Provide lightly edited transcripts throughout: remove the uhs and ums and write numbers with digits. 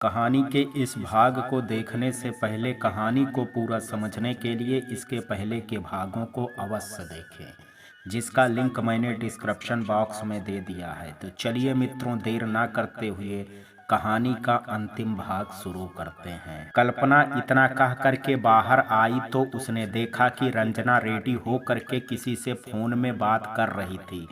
कहानी के इस भाग को देखने से पहले कहानी को पूरा समझने के लिए इसके पहले के भागों को अवश्य देखें, जिसका लिंक मैंने डिस्क्रिप्शन बॉक्स में दे दिया है। तो चलिए मित्रों, देर ना करते हुए कहानी का अंतिम भाग शुरू करते हैं। कल्पना इतना कह करके बाहर आई तो उसने देखा कि रंजना रेडी हो करके किसी से फोन में बात कर रही थी।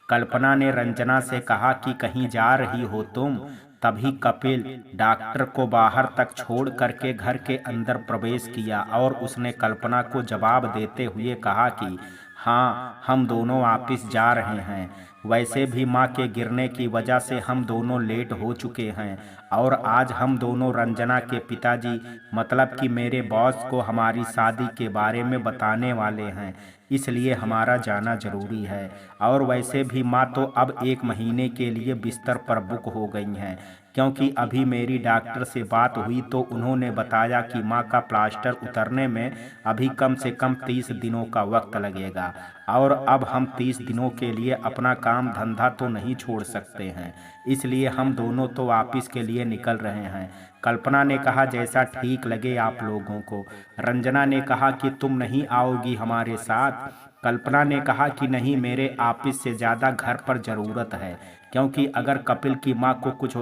कल्पना ने रंजना से कहा कि कहीं जा रही हो तुम? तभी कपिल डॉक्टर को बाहर तक छोड़ करके घर के अंदर प्रवेश किया और उसने कल्पना को जवाब देते हुए कहा कि हाँ, हम दोनों वापिस जा रहे हैं। वैसे भी माँ के गिरने की वजह से हम दोनों लेट हो चुके हैं और आज हम दोनों रंजना के पिताजी मतलब कि मेरे बॉस को हमारी शादी के बारे में बताने वाले हैं, इसलिए हमारा जाना जरूरी है। और वैसे भी माँ तो अब 1 महीने के लिए बिस्तर पर बुक हो गई हैं, क्योंकि अभी मेरी डॉक्टर से बात हुई तो उन्होंने बताया कि माँ का प्लास्टर उतरने में अभी कम से कम 30 दिनों का वक्त लगेगा और अब हम 30 दिनों के लिए अपना काम धंधा तो नहीं छोड़ सकते हैं, इसलिए हम दोनों तो वापिस के लिए निकल रहे हैं। कल्पना ने कहा, जैसा ठीक लगे आप लोगों को। रंजना ने कहा कि तुम नहीं आओगी हमारे साथ? कल्पना ने कहा कि नहीं, मेरे ऑफिस से ज़्यादा घर पर ज़रूरत है, क्योंकि अगर कपिल की माँ को कुछ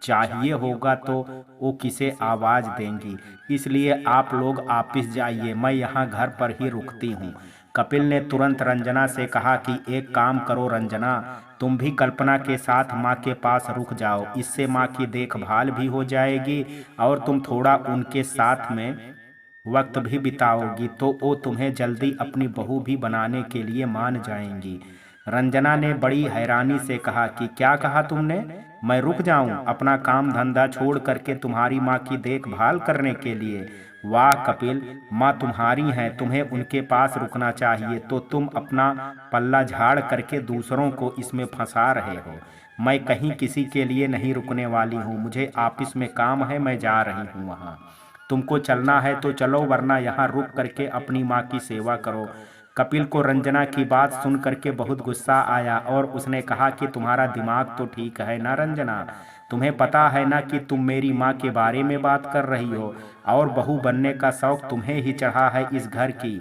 चाहिए होगा तो वो किसे आवाज़ देंगी, इसलिए आप लोग ऑफिस जाइए, मैं यहाँ घर पर ही रुकती हूँ। कपिल ने तुरंत रंजना से कहा कि एक काम करो रंजना, तुम भी कल्पना के साथ माँ के पास रुक जाओ, इससे माँ की देखभाल भी हो जाएगी और तुम थोड़ा उनके साथ में वक्त भी बिताओगी तो वो तुम्हें जल्दी अपनी बहू भी बनाने के लिए मान जाएंगी। रंजना ने बड़ी हैरानी से कहा कि क्या कहा तुमने? मैं रुक जाऊं अपना काम धंधा छोड़ करके तुम्हारी माँ की देखभाल करने के लिए? वाह कपिल, माँ तुम्हारी हैं, तुम्हें उनके पास रुकना चाहिए, तो तुम अपना पल्ला झाड़ करके दूसरों को इसमें फंसा रहे हो। मैं कहीं किसी के लिए नहीं रुकने वाली हूँ, मुझे ऑफिस में काम है, मैं जा रही हूँ वहाँ। तुमको चलना है तो चलो, वरना यहाँ रुक करके अपनी माँ की सेवा करो। कपिल को रंजना की बात सुन करके बहुत गुस्सा आया और उसने कहा कि तुम्हारा दिमाग तो ठीक है ना रंजना? तुम्हें पता है ना कि तुम मेरी माँ के बारे में बात कर रही हो और बहू बनने का शौक तुम्हें ही चढ़ा है इस घर की,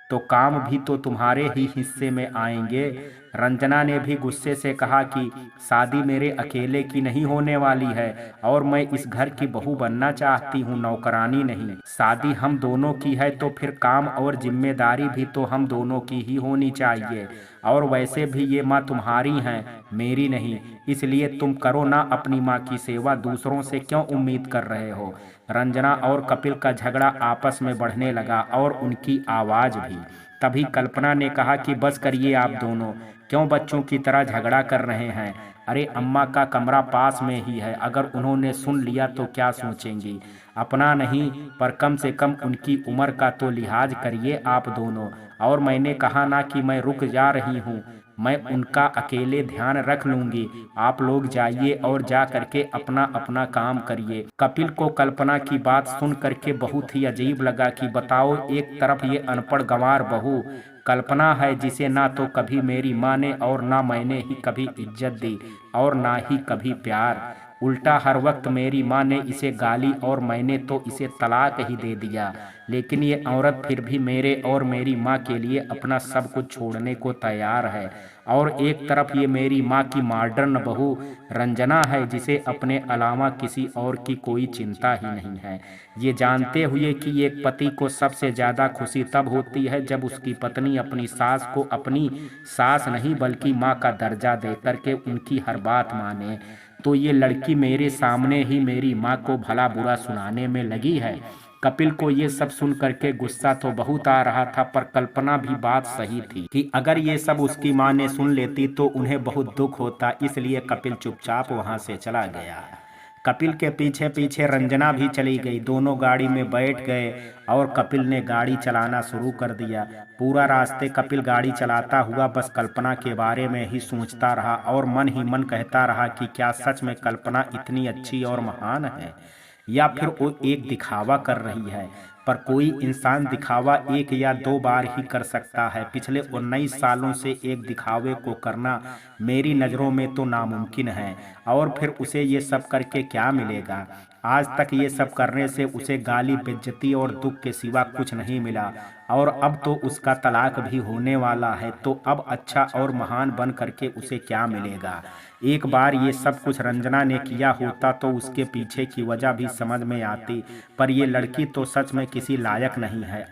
तो काम भी तो तुम्हारे ही हिस्से में आएंगे। रंजना ने भी गुस्से से कहा कि शादी मेरे अकेले की नहीं होने वाली है और मैं इस घर की बहू बनना चाहती हूँ, नौकरानी नहीं। शादी हम दोनों की है तो फिर काम और जिम्मेदारी भी तो हम दोनों की ही होनी चाहिए। और वैसे भी ये माँ तुम्हारी हैं, मेरी नहीं, इसलिए तुम करो ना अपनी माँ की सेवा, दूसरों से क्यों उम्मीद कर रहे हो। रंजना और कपिल का झगड़ा आपस में बढ़ने लगा और उनकी आवाज़ भी। तभी कल्पना ने कहा कि बस करिए आप दोनों, क्यों बच्चों की तरह झगड़ा कर रहे हैं? अरे अम्मा का कमरा पास में ही है, अगर उन्होंने सुन लिया तो क्या सोचेंगी? अपना नहीं पर कम से कम उनकी उम्र का तो लिहाज करिए आप दोनों। और मैंने कहा ना कि मैं रुक जा रही हूँ, मैं उनका अकेले ध्यान रख लूंगी, आप लोग जाइए और जा करके अपना अपना काम करिए। कपिल को कल्पना की बात सुन करके बहुत ही अजीब लगा कि बताओ, एक तरफ ये अनपढ़ गंवार बहू कल्पना है, जिसे ना तो कभी मेरी माँ ने और ना मैंने ही कभी इज्जत दी और ना ही कभी प्यार, उल्टा हर वक्त मेरी माँ ने इसे गाली और मैंने तो इसे तलाक ही दे दिया। लेकिन ये औरत फिर भी मेरे और मेरी माँ के लिए अपना सब कुछ छोड़ने को तैयार है। और एक तरफ ये मेरी माँ की मॉडर्न बहू रंजना है, जिसे अपने अलावा किसी और की कोई चिंता ही नहीं है, ये जानते हुए कि एक पति को सबसे ज़्यादा खुशी तब होती है जब उसकी पत्नी अपनी सास को अपनी सास नहीं बल्कि माँ का दर्जा दे करके उनकी हर बात माने। तो ये लड़की मेरे सामने ही मेरी माँ को भला बुरा सुनाने में लगी है। कपिल को ये सब सुन करके गुस्सा तो बहुत आ रहा था, पर कल्पना भी बात सही थी कि अगर ये सब उसकी माँ ने सुन लेती तो उन्हें बहुत दुख होता, इसलिए कपिल चुपचाप वहां से चला गया। कपिल के पीछे पीछे रंजना भी चली गई। दोनों गाड़ी में बैठ गए और कपिल ने गाड़ी चलाना शुरू कर दिया। पूरा रास्ते कपिल गाड़ी चलाता हुआ बस कल्पना के बारे में ही सोचता रहा और मन ही मन कहता रहा कि क्या सच में कल्पना इतनी अच्छी और महान है, या फिर वो एक दिखावा कर रही है। पर कोई इंसान दिखावा 1 या 2 बार ही कर सकता है, पिछले 19 सालों से एक दिखावे को करना मेरी नज़रों में तो नामुमकिन है। और फिर उसे ये सब करके क्या मिलेगा? आज तक ये सब करने से उसे गाली, बेइज्जती और दुख के सिवा कुछ नहीं मिला, और अब तो उसका तलाक भी होने वाला है, तो अब अच्छा और महान बन करके उसे क्या मिलेगा। एक बार ये सब कुछ रंजना ने किया होता तो उसके पीछे की वजह भी समझ में आती, पर ये लड़की तो सच में किसी लायक नहीं है,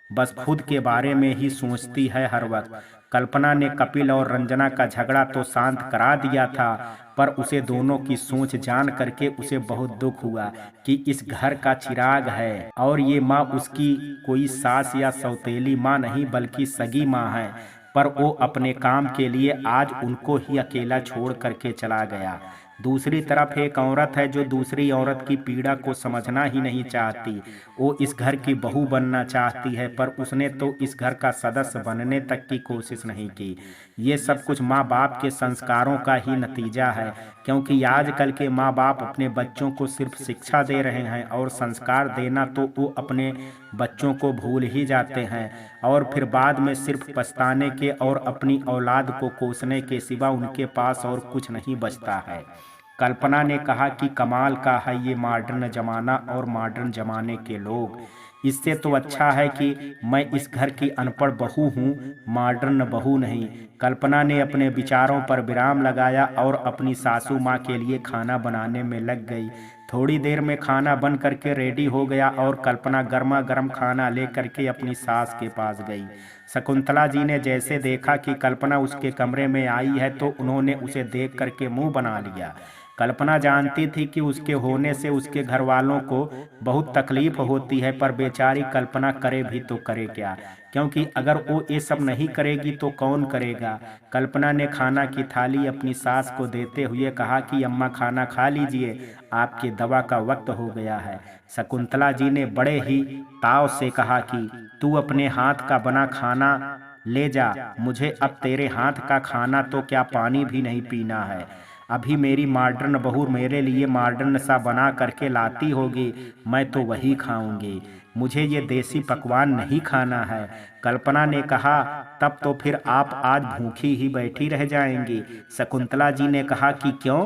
बस खुद के बारे में ही सोचती है हर वक्त। कल्पना ने कपिल और रंजना का झगड़ा तो शांत करा दिया था, पर उसे दोनों की सोच जान करके उसे बहुत दुख हुआ कि इस घर का चिराग है और ये माँ उसकी कोई सास या सौतेली माँ नहीं बल्कि सगी माँ है, पर वो अपने काम के लिए आज उनको ही अकेला छोड़ करके चला गया। दूसरी तरफ एक औरत है जो दूसरी औरत की पीड़ा को समझना ही नहीं चाहती। वो इस घर की बहू बनना चाहती है, पर उसने तो इस घर का सदस्य बनने तक की कोशिश नहीं की। ये सब कुछ माँ बाप के संस्कारों का ही नतीजा है, क्योंकि आजकल के माँ बाप अपने बच्चों को सिर्फ शिक्षा दे रहे हैं और संस्कार देना तो वो अपने बच्चों को भूल ही जाते हैं, और फिर बाद में सिर्फ पछताने के और अपनी औलाद को कोसने के सिवा उनके पास और कुछ नहीं बचता है। कल्पना ने कहा कि कमाल का है ये मॉडर्न जमाना और मॉडर्न जमाने के लोग। इससे तो अच्छा है कि मैं इस घर की अनपढ़ बहू हूँ, मॉडर्न बहू नहीं। कल्पना ने अपने विचारों पर विराम लगाया और अपनी सासू माँ के लिए खाना बनाने में लग गई। थोड़ी देर में खाना बन करके रेडी हो गया और कल्पना गर्मा गर्म खाना ले करके अपनी सास के पास गई। शकुंतला जी ने जैसे देखा कि कल्पना उसके कमरे में आई है तो उन्होंने उसे देख करके मुंह बना लिया। कल्पना जानती थी कि उसके होने से उसके घर वालों को बहुत तकलीफ होती है, पर बेचारी कल्पना करे भी तो करे क्या, क्योंकि अगर वो ये सब नहीं करेगी तो कौन करेगा। कल्पना ने खाना की थाली अपनी सास को देते हुए कहा कि अम्मा खाना खा लीजिए, आपके दवा का वक्त हो गया है। शकुंतला जी ने बड़े ही ताव से कहा कि तू अपने हाथ का बना खाना ले जा, मुझे अब तेरे हाथ का खाना तो क्या पानी भी नहीं पीना है। अभी मेरी मॉडर्न बहू मेरे लिए मॉडर्न सा बना करके लाती होगी, मैं तो वही खाऊंगी, मुझे ये देसी पकवान नहीं खाना है। कल्पना ने कहा तब तो फिर आप आज भूखी ही बैठी रह जाएंगी। शकुंतला जी ने कहा कि क्यों?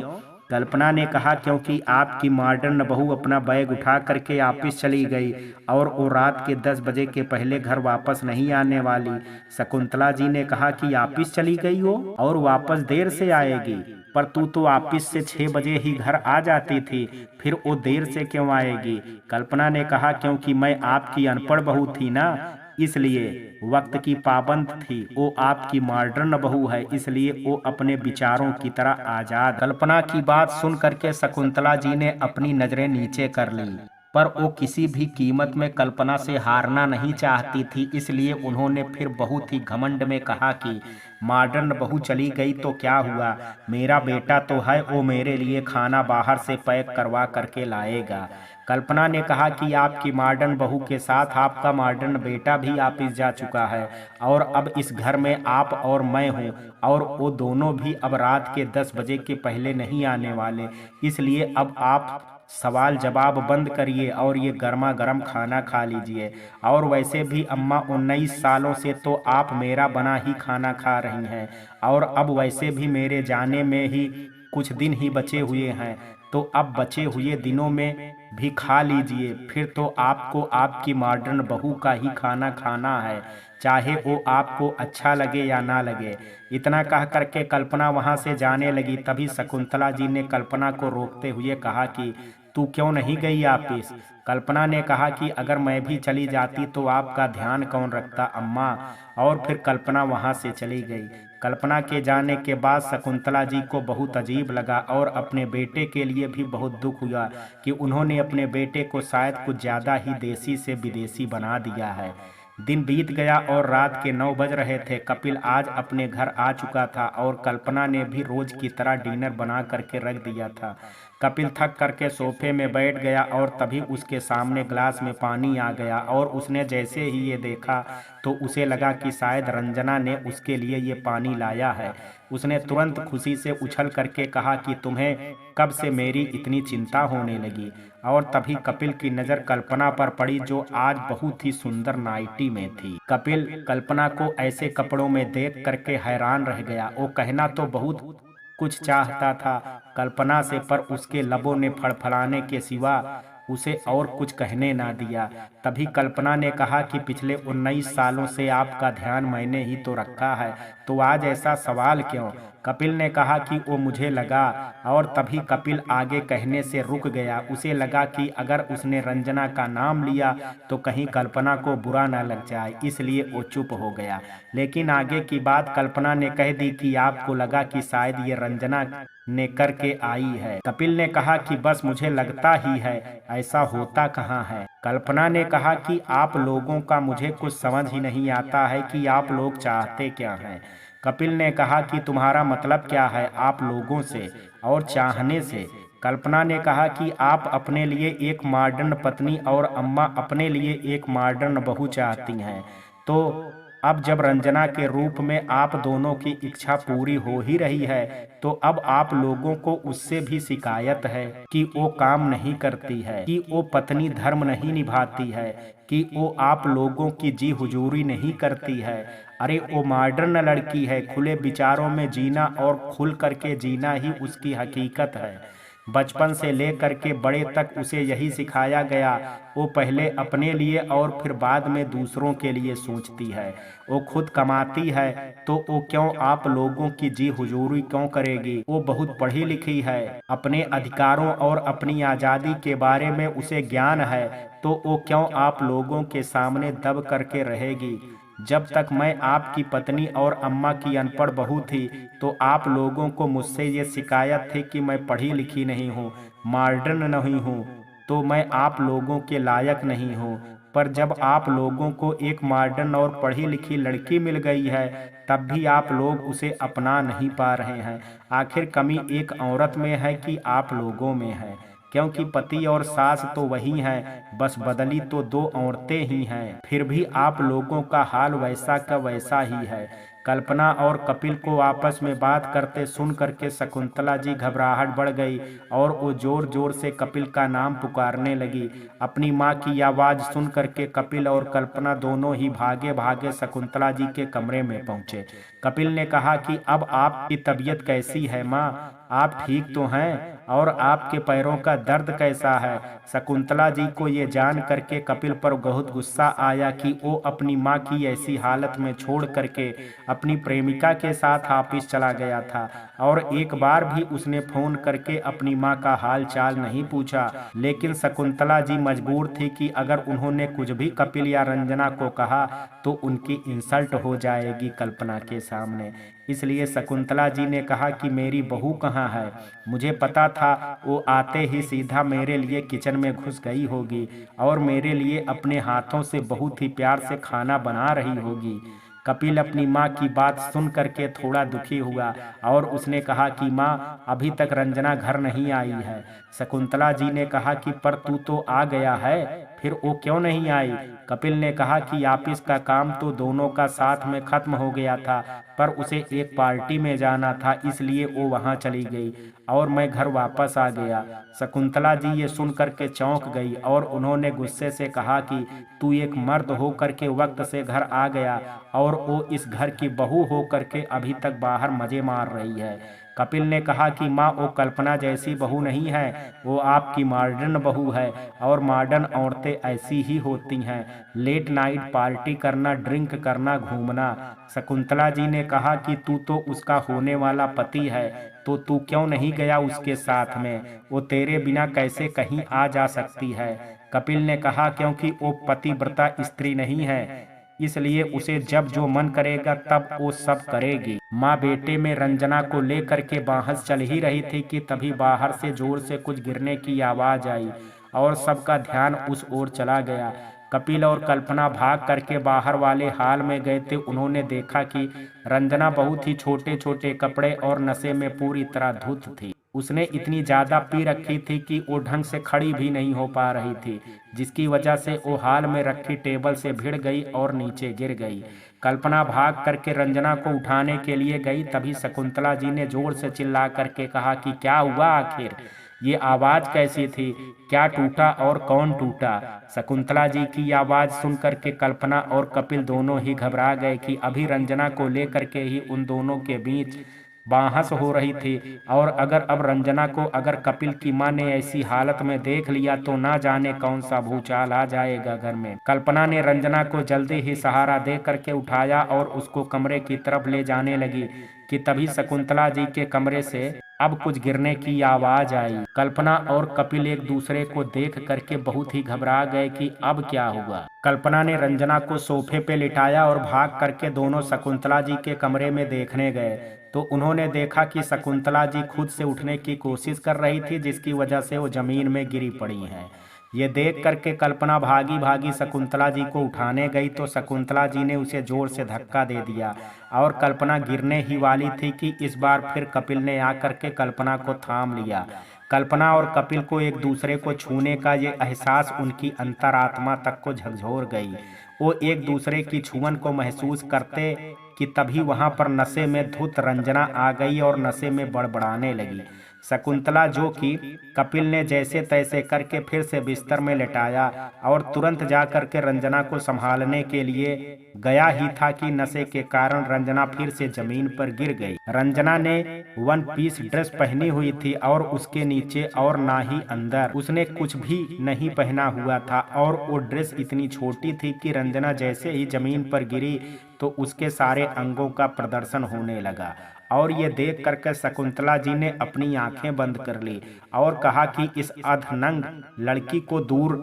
कल्पना ने कहा क्योंकि आपकी मॉडर्न बहू अपना बैग उठा करके ऑफिस चली गई और वो रात के 10 बजे के पहले घर वापस नहीं आने वाली। शकुंतला जी ने कहा कि ऑफिस चली गई हो और वापस देर से आएगी, पर तू तो ऑफिस से 6 बजे ही घर आ जाती थी, फिर वो देर से क्यों आएगी? कल्पना ने कहा क्योंकि मैं आपकी अनपढ़ बहू थी ना, इसलिए वक्त की पाबंद थी। वो आपकी मॉडर्न बहू है, इसलिए वो अपने विचारों की तरह आजाद। कल्पना की बात सुन करके शकुंतला जी ने अपनी नजरें नीचे कर ली, पर वो किसी भी कीमत में कल्पना से हारना नहीं चाहती थी, इसलिए उन्होंने फिर बहुत ही घमंड में कहा कि मॉडर्न बहू चली गई तो क्या हुआ, मेरा बेटा तो है, वो मेरे लिए खाना बाहर से पैक करवा करके लाएगा। कल्पना ने कहा कि आपकी मॉडर्न बहू के साथ आपका मॉडर्न बेटा भी ऑफिस जा चुका है और अब इस घर में आप और मैं हूँ, और वो दोनों भी अब रात के 10 बजे के पहले नहीं आने वाले, इसलिए अब आप सवाल जवाब बंद करिए और ये गर्मा गर्म खाना खा लीजिए। और वैसे भी अम्मा 19 सालों से तो आप मेरा बना ही खाना खा रही हैं, और अब वैसे भी मेरे जाने में ही कुछ दिन ही बचे हुए हैं, तो अब बचे हुए दिनों में भी खा लीजिए, फिर तो आपको आपकी मॉडर्न बहू का ही खाना खाना है, चाहे वो आपको अच्छा लगे या ना लगे। इतना कह करके कल्पना वहां से जाने लगी। तभी शकुंतला जी ने कल्पना को रोकते हुए कहा कि तू क्यों नहीं गई ऑफिस? कल्पना ने कहा कि अगर मैं भी चली जाती तो आपका ध्यान कौन रखता अम्मा, और फिर कल्पना वहां से चली गई। कल्पना के जाने के बाद शकुंतला जी को बहुत अजीब लगा और अपने बेटे के लिए भी बहुत दुख हुआ कि उन्होंने अपने बेटे को शायद कुछ ज़्यादा ही देसी से विदेशी बना दिया है। दिन बीत गया और रात के 9 बज रहे थे। कपिल आज अपने घर आ चुका था और कल्पना ने भी रोज की तरह डिनर बना करके रख दिया था। कपिल थक करके सोफे में बैठ गया और तभी उसके सामने ग्लास में पानी आ गया, और उसने जैसे ही ये देखा तो उसे लगा कि शायद रंजना ने उसके लिए ये पानी लाया है। उसने तुरंत खुशी से उछल करके कहा कि तुम्हें कब से मेरी इतनी चिंता होने लगी। और तभी कपिल की नज़र कल्पना पर पड़ी, जो आज बहुत ही सुंदर नाइटी में थी। कपिल कल्पना को ऐसे कपड़ों में देख करके हैरान रह गया। वो कहना तो बहुत कुछ चाहता था कल्पना से, पर उसके लबों ने फड़फड़ाने के सिवा उसे और कुछ कहने ना दिया। तभी कल्पना ने कहा कि पिछले 19 सालों से आपका ध्यान मैंने ही तो रखा है, तो आज ऐसा सवाल क्यों? कपिल ने कहा कि वो मुझे लगा, और तभी कपिल आगे कहने से रुक गया। उसे लगा कि अगर उसने रंजना का नाम लिया तो कहीं कल्पना को बुरा ना लग जाए, इसलिए वो चुप हो गया। लेकिन आगे की बात कल्पना ने कह दी कि आपको लगा कि शायद ये रंजना ने करके आई है। कपिल ने कहा कि बस मुझे लगता ही है, ऐसा होता कहाँ है। कल्पना ने कहा कि आप लोगों का मुझे कुछ समझ ही नहीं आता है कि आप लोग चाहते क्या हैं। कपिल ने कहा कि तुम्हारा मतलब क्या है आप लोगों से और चाहने से? कल्पना ने कहा कि आप अपने लिए एक मॉडर्न पत्नी और अम्मा अपने लिए एक मॉडर्न बहू चाहती हैं। तो अब जब रंजना के रूप में आप दोनों की इच्छा पूरी हो ही रही है, तो अब आप लोगों को उससे भी शिकायत है कि वो काम नहीं करती है, कि वो पत्नी धर्म नहीं निभाती है, कि वो आप लोगों की जी हुजूरी नहीं करती है। अरे वो मॉडर्न लड़की है, खुले विचारों में जीना और खुल करके जीना ही उसकी हकीकत है। बचपन से लेकर के बड़े तक उसे यही सिखाया गया। वो पहले अपने लिए और फिर बाद में दूसरों के लिए सोचती है। वो खुद कमाती है, तो वो क्यों आप लोगों की जी हुजूरी क्यों करेगी? वो बहुत पढ़ी लिखी है, अपने अधिकारों और अपनी आज़ादी के बारे में उसे ज्ञान है, तो वो क्यों आप लोगों के सामने दब करके रहेगी? जब तक मैं आपकी पत्नी और अम्मा की अनपढ़ बहू थी, तो आप लोगों को मुझसे ये शिकायत थी कि मैं पढ़ी लिखी नहीं हूँ, मॉडर्न नहीं हूँ, तो मैं आप लोगों के लायक नहीं हूँ। पर जब आप लोगों को एक मॉडर्न और पढ़ी लिखी लड़की मिल गई है, तब भी आप लोग उसे अपना नहीं पा रहे हैं। आखिर कमी एक औरत में है कि आप लोगों में है? क्योंकि पति और सास तो वही हैं, बस बदली तो दो औरतें ही हैं। फिर भी आप लोगों का हाल वैसा का वैसा ही है। कल्पना और कपिल को आपस में बात करते सुन करके शकुंतला जी घबराहट बढ़ गई और वो जोर जोर से कपिल का नाम पुकारने लगी। अपनी माँ की आवाज़ सुन करके कपिल और कल्पना दोनों ही भागे भागे शकुंतला जी के कमरे में पहुंचे। कपिल ने कहा कि अब आपकी तबीयत कैसी है माँ? आप ठीक तो हैं? और आपके पैरों का दर्द कैसा है? शकुंतला जी को ये जान करके कपिल पर बहुत गुस्सा आया कि वो अपनी माँ की ऐसी हालत में छोड़ करके अपनी प्रेमिका के साथ ऑफिस चला गया था, और एक बार भी उसने फोन करके अपनी माँ का हाल चाल नहीं पूछा। लेकिन शकुंतला जी मजबूर थी कि अगर उन्होंने कुछ भी कपिल या रंजना को कहा तो उनकी इंसल्ट हो जाएगी कल्पना के सामने। इसलिए शकुंतला जी ने कहा कि मेरी बहू कहाँ है? मुझे पता था वो आते ही सीधा मेरे लिए किचन में घुस गई होगी और मेरे लिए अपने हाथों से बहुत ही प्यार से खाना बना रही होगी। कपिल अपनी माँ की बात सुन करके थोड़ा दुखी हुआ और उसने कहा कि माँ, अभी तक रंजना घर नहीं आई है। शकुंतला जी ने कहा कि पर तू तो आ गया है, फिर वो क्यों नहीं आई? कपिल ने कहा कि ऑफिस का काम तो दोनों का साथ में खत्म हो गया था, पर उसे एक पार्टी में जाना था, इसलिए वो वहाँ चली गई और मैं घर वापस आ गया। शकुंतला जी ये सुन करके चौंक गई और उन्होंने गुस्से से कहा कि तू एक मर्द हो करके वक्त से घर आ गया और वो इस घर की बहू हो करके अभी तक बाहर मजे मार रही है। कपिल ने कहा कि माँ, वो कल्पना जैसी बहू नहीं है, वो आपकी मॉडर्न बहू है और मॉडर्न औरतें ऐसी ही होती हैं, लेट नाइट पार्टी करना, ड्रिंक करना, घूमना। शकुंतला जी ने कहा कि तू तो उसका होने वाला पति है, तो तू क्यों नहीं गया उसके साथ में? वो तेरे बिना कैसे कहीं आ जा सकती है? कपिल ने कहा क्योंकि वो पतिव्रता स्त्री नहीं है, इसलिए उसे जब जो मन करेगा तब वो सब करेगी। माँ बेटे में रंजना को लेकर के बाहर चल ही रही थी कि तभी बाहर से जोर से कुछ गिरने की आवाज आई और सबका ध्यान उस ओर चला गया। कपिल और कल्पना भाग करके बाहर वाले हाल में गए थे। उन्होंने देखा कि रंजना बहुत ही छोटे छोटे कपड़े और नशे में पूरी तरह धुत थी। उसने इतनी ज्यादा पी रखी थी कि वो ढंग से खड़ी भी नहीं हो पा रही थी, जिसकी वजह से वो हाल में रखी टेबल से भिड़ गई और नीचे गिर गई। कल्पना भाग करके रंजना को उठाने के लिए गई, तभी शकुंतला जी ने जोर से चिल्ला करके कहा कि क्या हुआ आखिर? ये आवाज कैसी थी? क्या टूटा और कौन टूटा? शकुंतला जी की आवाज सुन करके कल्पना और कपिल दोनों ही घबरा गए कि अभी रंजना को लेकर के ही उन दोनों के बीच बांहस हो रही थी। और अगर अब रंजना को अगर कपिल की माँ ने ऐसी हालत में देख लिया तो ना जाने कौन सा भूचाल आ जाएगा घर में। कल्पना ने रंजना को जल्दी ही सहारा दे करके उठाया और उसको कमरे की तरफ ले जाने लगी कि तभी शकुंतला जी के कमरे से अब कुछ गिरने की आवाज आई। कल्पना और कपिल एक दूसरे को देख करके बहुत ही घबरा गए कि अब क्या हुआ। कल्पना ने रंजना को सोफे पे लिटाया और भाग करके दोनों शकुंतला जी के कमरे में देखने गए तो उन्होंने देखा कि शकुंतला जी खुद से उठने की कोशिश कर रही थी, जिसकी वजह से वो जमीन में गिरी पड़ी हैं। ये देख करके कल्पना भागी भागी शकुंतला जी को उठाने गई तो शकुंतला जी ने उसे जोर से धक्का दे दिया और कल्पना गिरने ही वाली थी कि इस बार फिर कपिल ने आकर के कल्पना को थाम लिया। कल्पना और कपिल को एक दूसरे को छूने का ये एहसास उनकी अंतरात्मा तक को झकझोर गई। वो एक दूसरे की छुअन को महसूस करते कि तभी वहां पर नशे में धुत रंजना आ गई और नशे में बड़बड़ाने लगी। शकुंतला जो कि कपिल ने जैसे तैसे करके फिर से बिस्तर में लेटाया और तुरंत जा करके रंजना को संभालने के लिए गया ही था कि नशे के कारण रंजना फिर से जमीन पर गिर गई। रंजना ने वन पीस ड्रेस पहनी हुई थी और उसके नीचे और ना ही अंदर उसने कुछ भी नहीं पहना हुआ था और वो ड्रेस इतनी छोटी थी कि रंजना जैसे ही जमीन पर गिरी तो उसके सारे अंगों का प्रदर्शन होने लगा। और ये देख करके शकुंतला जी ने अपनी आंखें बंद कर ली और कहा कि इस अधनंग लड़की को दूर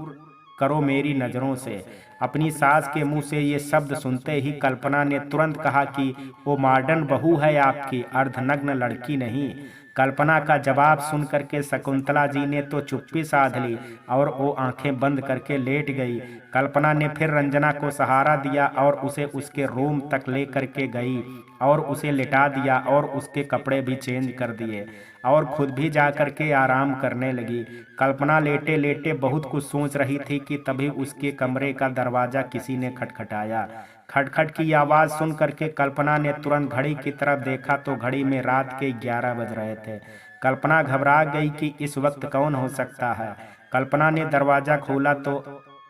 करो मेरी नजरों से। अपनी सास के मुंह से ये शब्द सुनते ही कल्पना ने तुरंत कहा कि वो मॉडर्न बहू है आपकी, अर्धनग्न लड़की नहीं। कल्पना का जवाब सुन करके शकुंतला जी ने तो चुप्पी साध ली और वो आंखें बंद करके लेट गई। कल्पना ने फिर रंजना को सहारा दिया और उसे उसके रूम तक ले करके गई और उसे लिटा दिया और उसके कपड़े भी चेंज कर दिए और खुद भी जा करके आराम करने लगी। कल्पना लेटे लेटे बहुत कुछ सोच रही थी कि तभी उसके कमरे का दरवाजा किसी ने खटखटाया। खटखट की आवाज सुन करके कल्पना ने तुरंत घड़ी की तरफ देखा तो घड़ी में रात के 11 बज रहे थे। कल्पना घबरा गई कि इस वक्त कौन हो सकता है। कल्पना ने दरवाजा खोला तो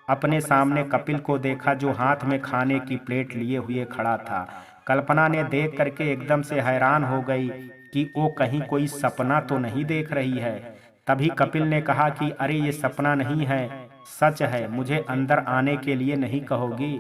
अपने सामने कपिल को देखा जो हाथ में खाने की प्लेट लिए हुए खड़ा था। कल्पना ने देख करके एकदम से हैरान हो गई कि वो कहीं कोई सपना तो नहीं देख रही है। तभी कपिल ने कहा कि अरे ये सपना नहीं है, सच है, मुझे अंदर आने के लिए नहीं कहोगी।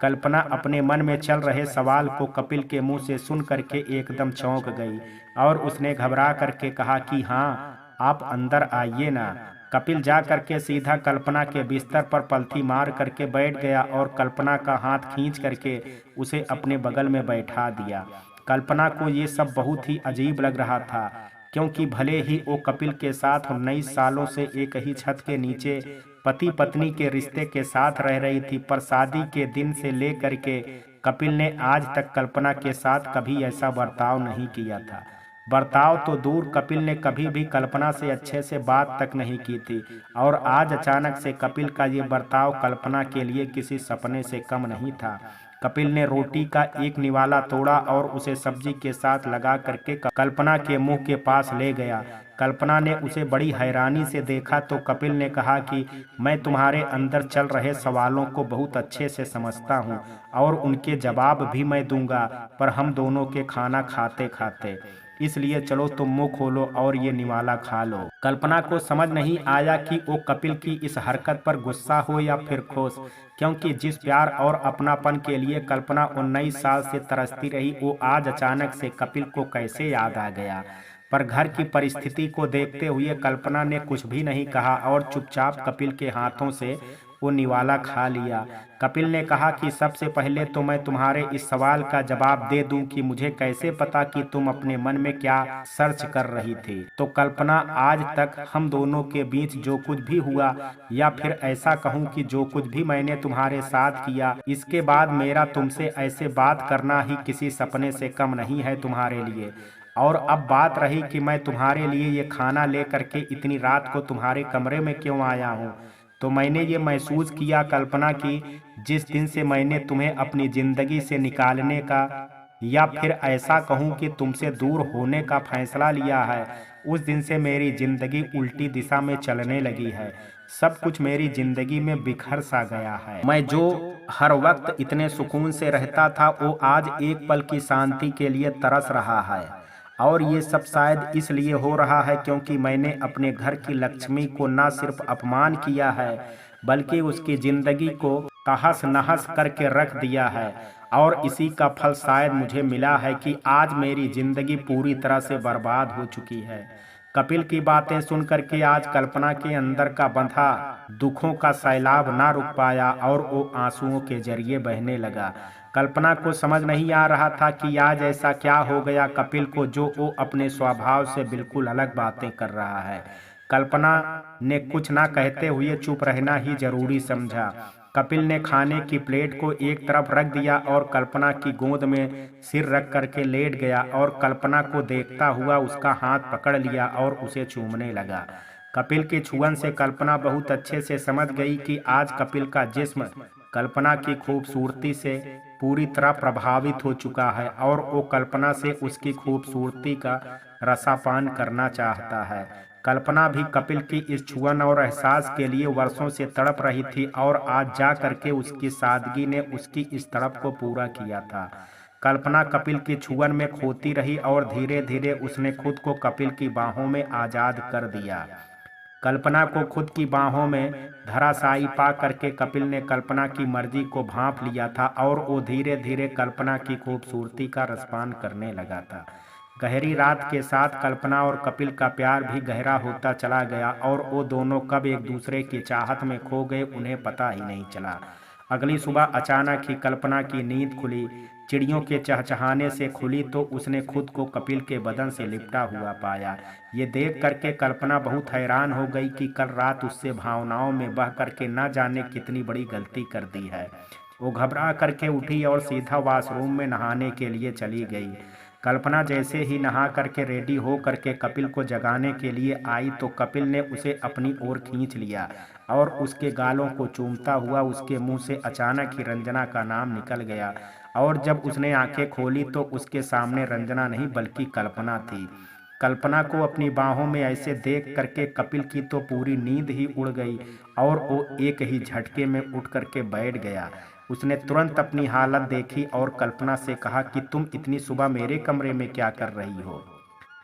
कल्पना अपने मन में चल रहे सवाल को कपिल के मुंह से सुन करके एकदम चौंक गई और उसने घबरा करके कहा कि हाँ, आप अंदर आइए ना। कपिल जा करके सीधा कल्पना के बिस्तर पर पलथी मार करके बैठ गया और कल्पना का हाथ खींच करके उसे अपने बगल में बैठा दिया। कल्पना को ये सब बहुत ही अजीब लग रहा था क्योंकि भले ही वो कपिल के साथ 19 सालों से एक ही छत के नीचे पति पत्नी के रिश्ते के साथ रह रही थी, पर शादी के दिन से लेकर के कपिल ने आज तक कल्पना के साथ कभी ऐसा बर्ताव नहीं किया था। बर्ताव तो दूर, कपिल ने कभी भी कल्पना से अच्छे से बात तक नहीं की थी और आज अचानक से कपिल का ये बर्ताव कल्पना के लिए किसी सपने से कम नहीं था। कपिल ने रोटी का एक निवाला तोड़ा और उसे सब्जी के साथ लगा करके कल्पना के मुंह के पास ले गया। कल्पना ने उसे बड़ी हैरानी से देखा तो कपिल ने कहा कि मैं तुम्हारे अंदर चल रहे सवालों को बहुत अच्छे से समझता हूँ और उनके जवाब भी मैं दूंगा, पर हम दोनों के खाना खाते खाते, इसलिए चलो तुम मुंह खोलो और ये निवाला खा लो। कल्पना को समझ नहीं आया कि वो कपिल की इस हरकत पर गुस्सा हो या फिर खुश, क्योंकि जिस प्यार और अपनापन के लिए कल्पना 19 साल से तरसती रही वो आज अचानक से कपिल को कैसे याद आ गया। पर घर की परिस्थिति को देखते हुए कल्पना ने कुछ भी नहीं कहा और चुपचाप कपिल के हाथों से वो निवाला खा लिया। कपिल ने कहा कि सबसे पहले तो मैं तुम्हारे इस सवाल का जवाब दे दूं कि मुझे कैसे पता कि तुम अपने मन में क्या सर्च कर रही थी। तो कल्पना, आज तक हम दोनों के बीच जो कुछ भी हुआ, या फिर ऐसा कहूं कि जो कुछ भी मैंने तुम्हारे साथ किया, इसके बाद मेरा तुमसे ऐसे बात करना ही किसी सपने से कम नहीं है तुम्हारे लिए। और अब बात रही कि मैं तुम्हारे लिए ये खाना लेकर के इतनी रात को तुम्हारे कमरे में क्यों आया हूँ, तो मैंने ये महसूस किया कल्पना कि जिस दिन से मैंने तुम्हें अपनी जिंदगी से निकालने का, या फिर ऐसा कहूँ कि तुमसे दूर होने का फैसला लिया है, उस दिन से मेरी जिंदगी उल्टी दिशा में चलने लगी है। सब कुछ मेरी जिंदगी में बिखर सा गया है। मैं जो हर वक्त इतने सुकून से रहता था वो आज एक पल की शांति के लिए तरस रहा है। और ये सब शायद इसलिए हो रहा है क्योंकि मैंने अपने घर की लक्ष्मी को न सिर्फ अपमान किया है बल्कि उसकी जिंदगी को तहस नहस करके रख दिया है। और इसी का फल शायद मुझे मिला है कि आज मेरी जिंदगी पूरी तरह से बर्बाद हो चुकी है। कपिल की बातें सुन करके आज कल्पना के अंदर का बंधा दुखों का सैलाब ना रुक पाया और वो आंसुओं के जरिए बहने लगा। कल्पना को समझ नहीं आ रहा था कि आज ऐसा क्या हो गया कपिल को जो वो अपने स्वभाव से बिल्कुल अलग बातें कर रहा है। कल्पना ने कुछ ना कहते हुए चुप रहना ही जरूरी समझा। कपिल ने खाने की प्लेट को एक तरफ रख दिया और कल्पना की गोद में सिर रख करके लेट गया और कल्पना को देखता हुआ उसका हाथ पकड़ लिया और उसे चूमने लगा। कपिल के छुअन से कल्पना बहुत अच्छे से समझ गई कि आज कपिल का जिस्म कल्पना की खूबसूरती से पूरी तरह प्रभावित हो चुका है और वो कल्पना से उसकी खूबसूरती का रसापान करना चाहता है। कल्पना भी कपिल की इस छुअन और एहसास के लिए वर्षों से तड़प रही थी और आज जा करके उसकी सादगी ने उसकी इस तड़प को पूरा किया था। कल्पना कपिल की छुअन में खोती रही और धीरे धीरे उसने खुद को कपिल की बाहों में आजाद कर दिया। कल्पना को खुद की बाहों में धराशायी पा करके कपिल ने कल्पना की मर्जी को भांप लिया था और वो धीरे धीरे कल्पना की खूबसूरती का रसपान करने लगा था। गहरी रात के साथ कल्पना और कपिल का प्यार भी गहरा होता चला गया और वो दोनों कब एक दूसरे की चाहत में खो गए उन्हें पता ही नहीं चला। अगली सुबह अचानक ही कल्पना की नींद खुली। चिड़ियों के चहचहाने से खुली तो उसने खुद को कपिल के बदन से लिपटा हुआ पाया। ये देख करके कल्पना बहुत हैरान हो गई कि कल रात उससे भावनाओं में बह करके न जाने कितनी बड़ी गलती कर दी है। वो घबरा करके उठी और सीधा वॉशरूम में नहाने के लिए चली गई। कल्पना जैसे ही नहा करके रेडी हो करके कपिल को जगाने के लिए आई तो कपिल ने उसे अपनी ओर खींच लिया और उसके गालों को चूमता हुआ उसके मुंह से अचानक ही रंजना का नाम निकल गया। और जब उसने आंखें खोली तो उसके सामने रंजना नहीं बल्कि कल्पना थी। कल्पना को अपनी बाहों में ऐसे देख करके कपिल की तो पूरी नींद ही उड़ गई और वो एक ही झटके में उठ करके बैठ गया। उसने तुरंत अपनी हालत देखी और कल्पना से कहा कि तुम इतनी सुबह मेरे कमरे में क्या कर रही हो।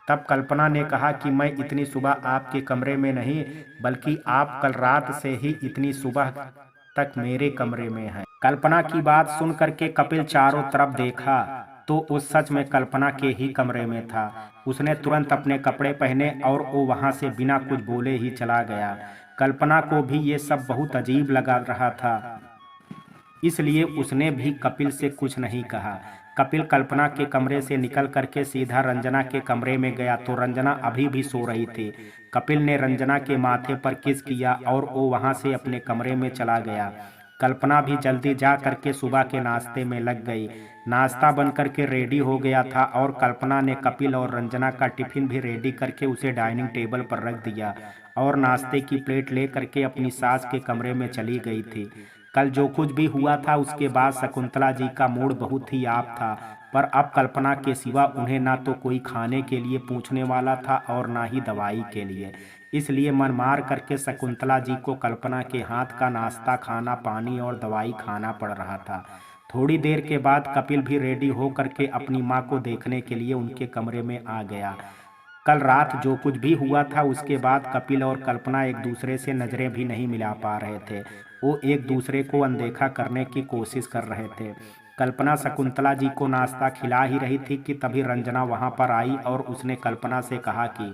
तब कल्पना ने कहा कि मैं इतनी सुबह आपके कमरे में नहीं बल्कि आप कल रात से ही इतनी सुबह तक मेरे कमरे में हैं। कल्पना की बात सुन करके कपिल चारों तरफ देखा तो उस सच में कल्पना के ही कमरे में था। उसने तुरंत अपने कपड़े पहने और वो वहां से बिना कुछ बोले ही चला गया। कल्पना को भी ये सब बहुत अजीब लगा रहा था, इसलिए उसने भी कपिल से कुछ नहीं कहा। कपिल कल्पना के कमरे से निकल करके सीधा रंजना के कमरे में गया तो रंजना अभी भी सो रही थी। कपिल ने रंजना के माथे पर किस किया और वो वहां से अपने कमरे में चला गया। कल्पना भी जल्दी जा करके सुबह के नाश्ते में लग गई। नाश्ता बन करके रेडी हो गया था और कल्पना ने कपिल और रंजना का टिफिन भी रेडी करके उसे डाइनिंग टेबल पर रख दिया और नाश्ते की प्लेट ले करके अपनी सास के कमरे में चली गई थी। कल जो कुछ भी हुआ था उसके बाद शकुंतला जी का मूड बहुत ही आप था, पर अब कल्पना के सिवा उन्हें ना तो कोई खाने के लिए पूछने वाला था और ना ही दवाई के लिए। इसलिए मन मार करके शकुंतला जी को कल्पना के हाथ का नाश्ता, खाना, पानी और दवाई खाना पड़ रहा था। थोड़ी देर के बाद कपिल भी रेडी हो करके अपनी माँ को देखने के लिए उनके कमरे में आ गया। कल रात जो कुछ भी हुआ था उसके बाद कपिल और कल्पना एक दूसरे से नजरें भी नहीं मिला पा रहे थे। वो एक दूसरे को अनदेखा करने की कोशिश कर रहे थे। कल्पना शकुंतला जी को नाश्ता खिला ही रही थी कि तभी रंजना वहां पर आई और उसने कल्पना से कहा कि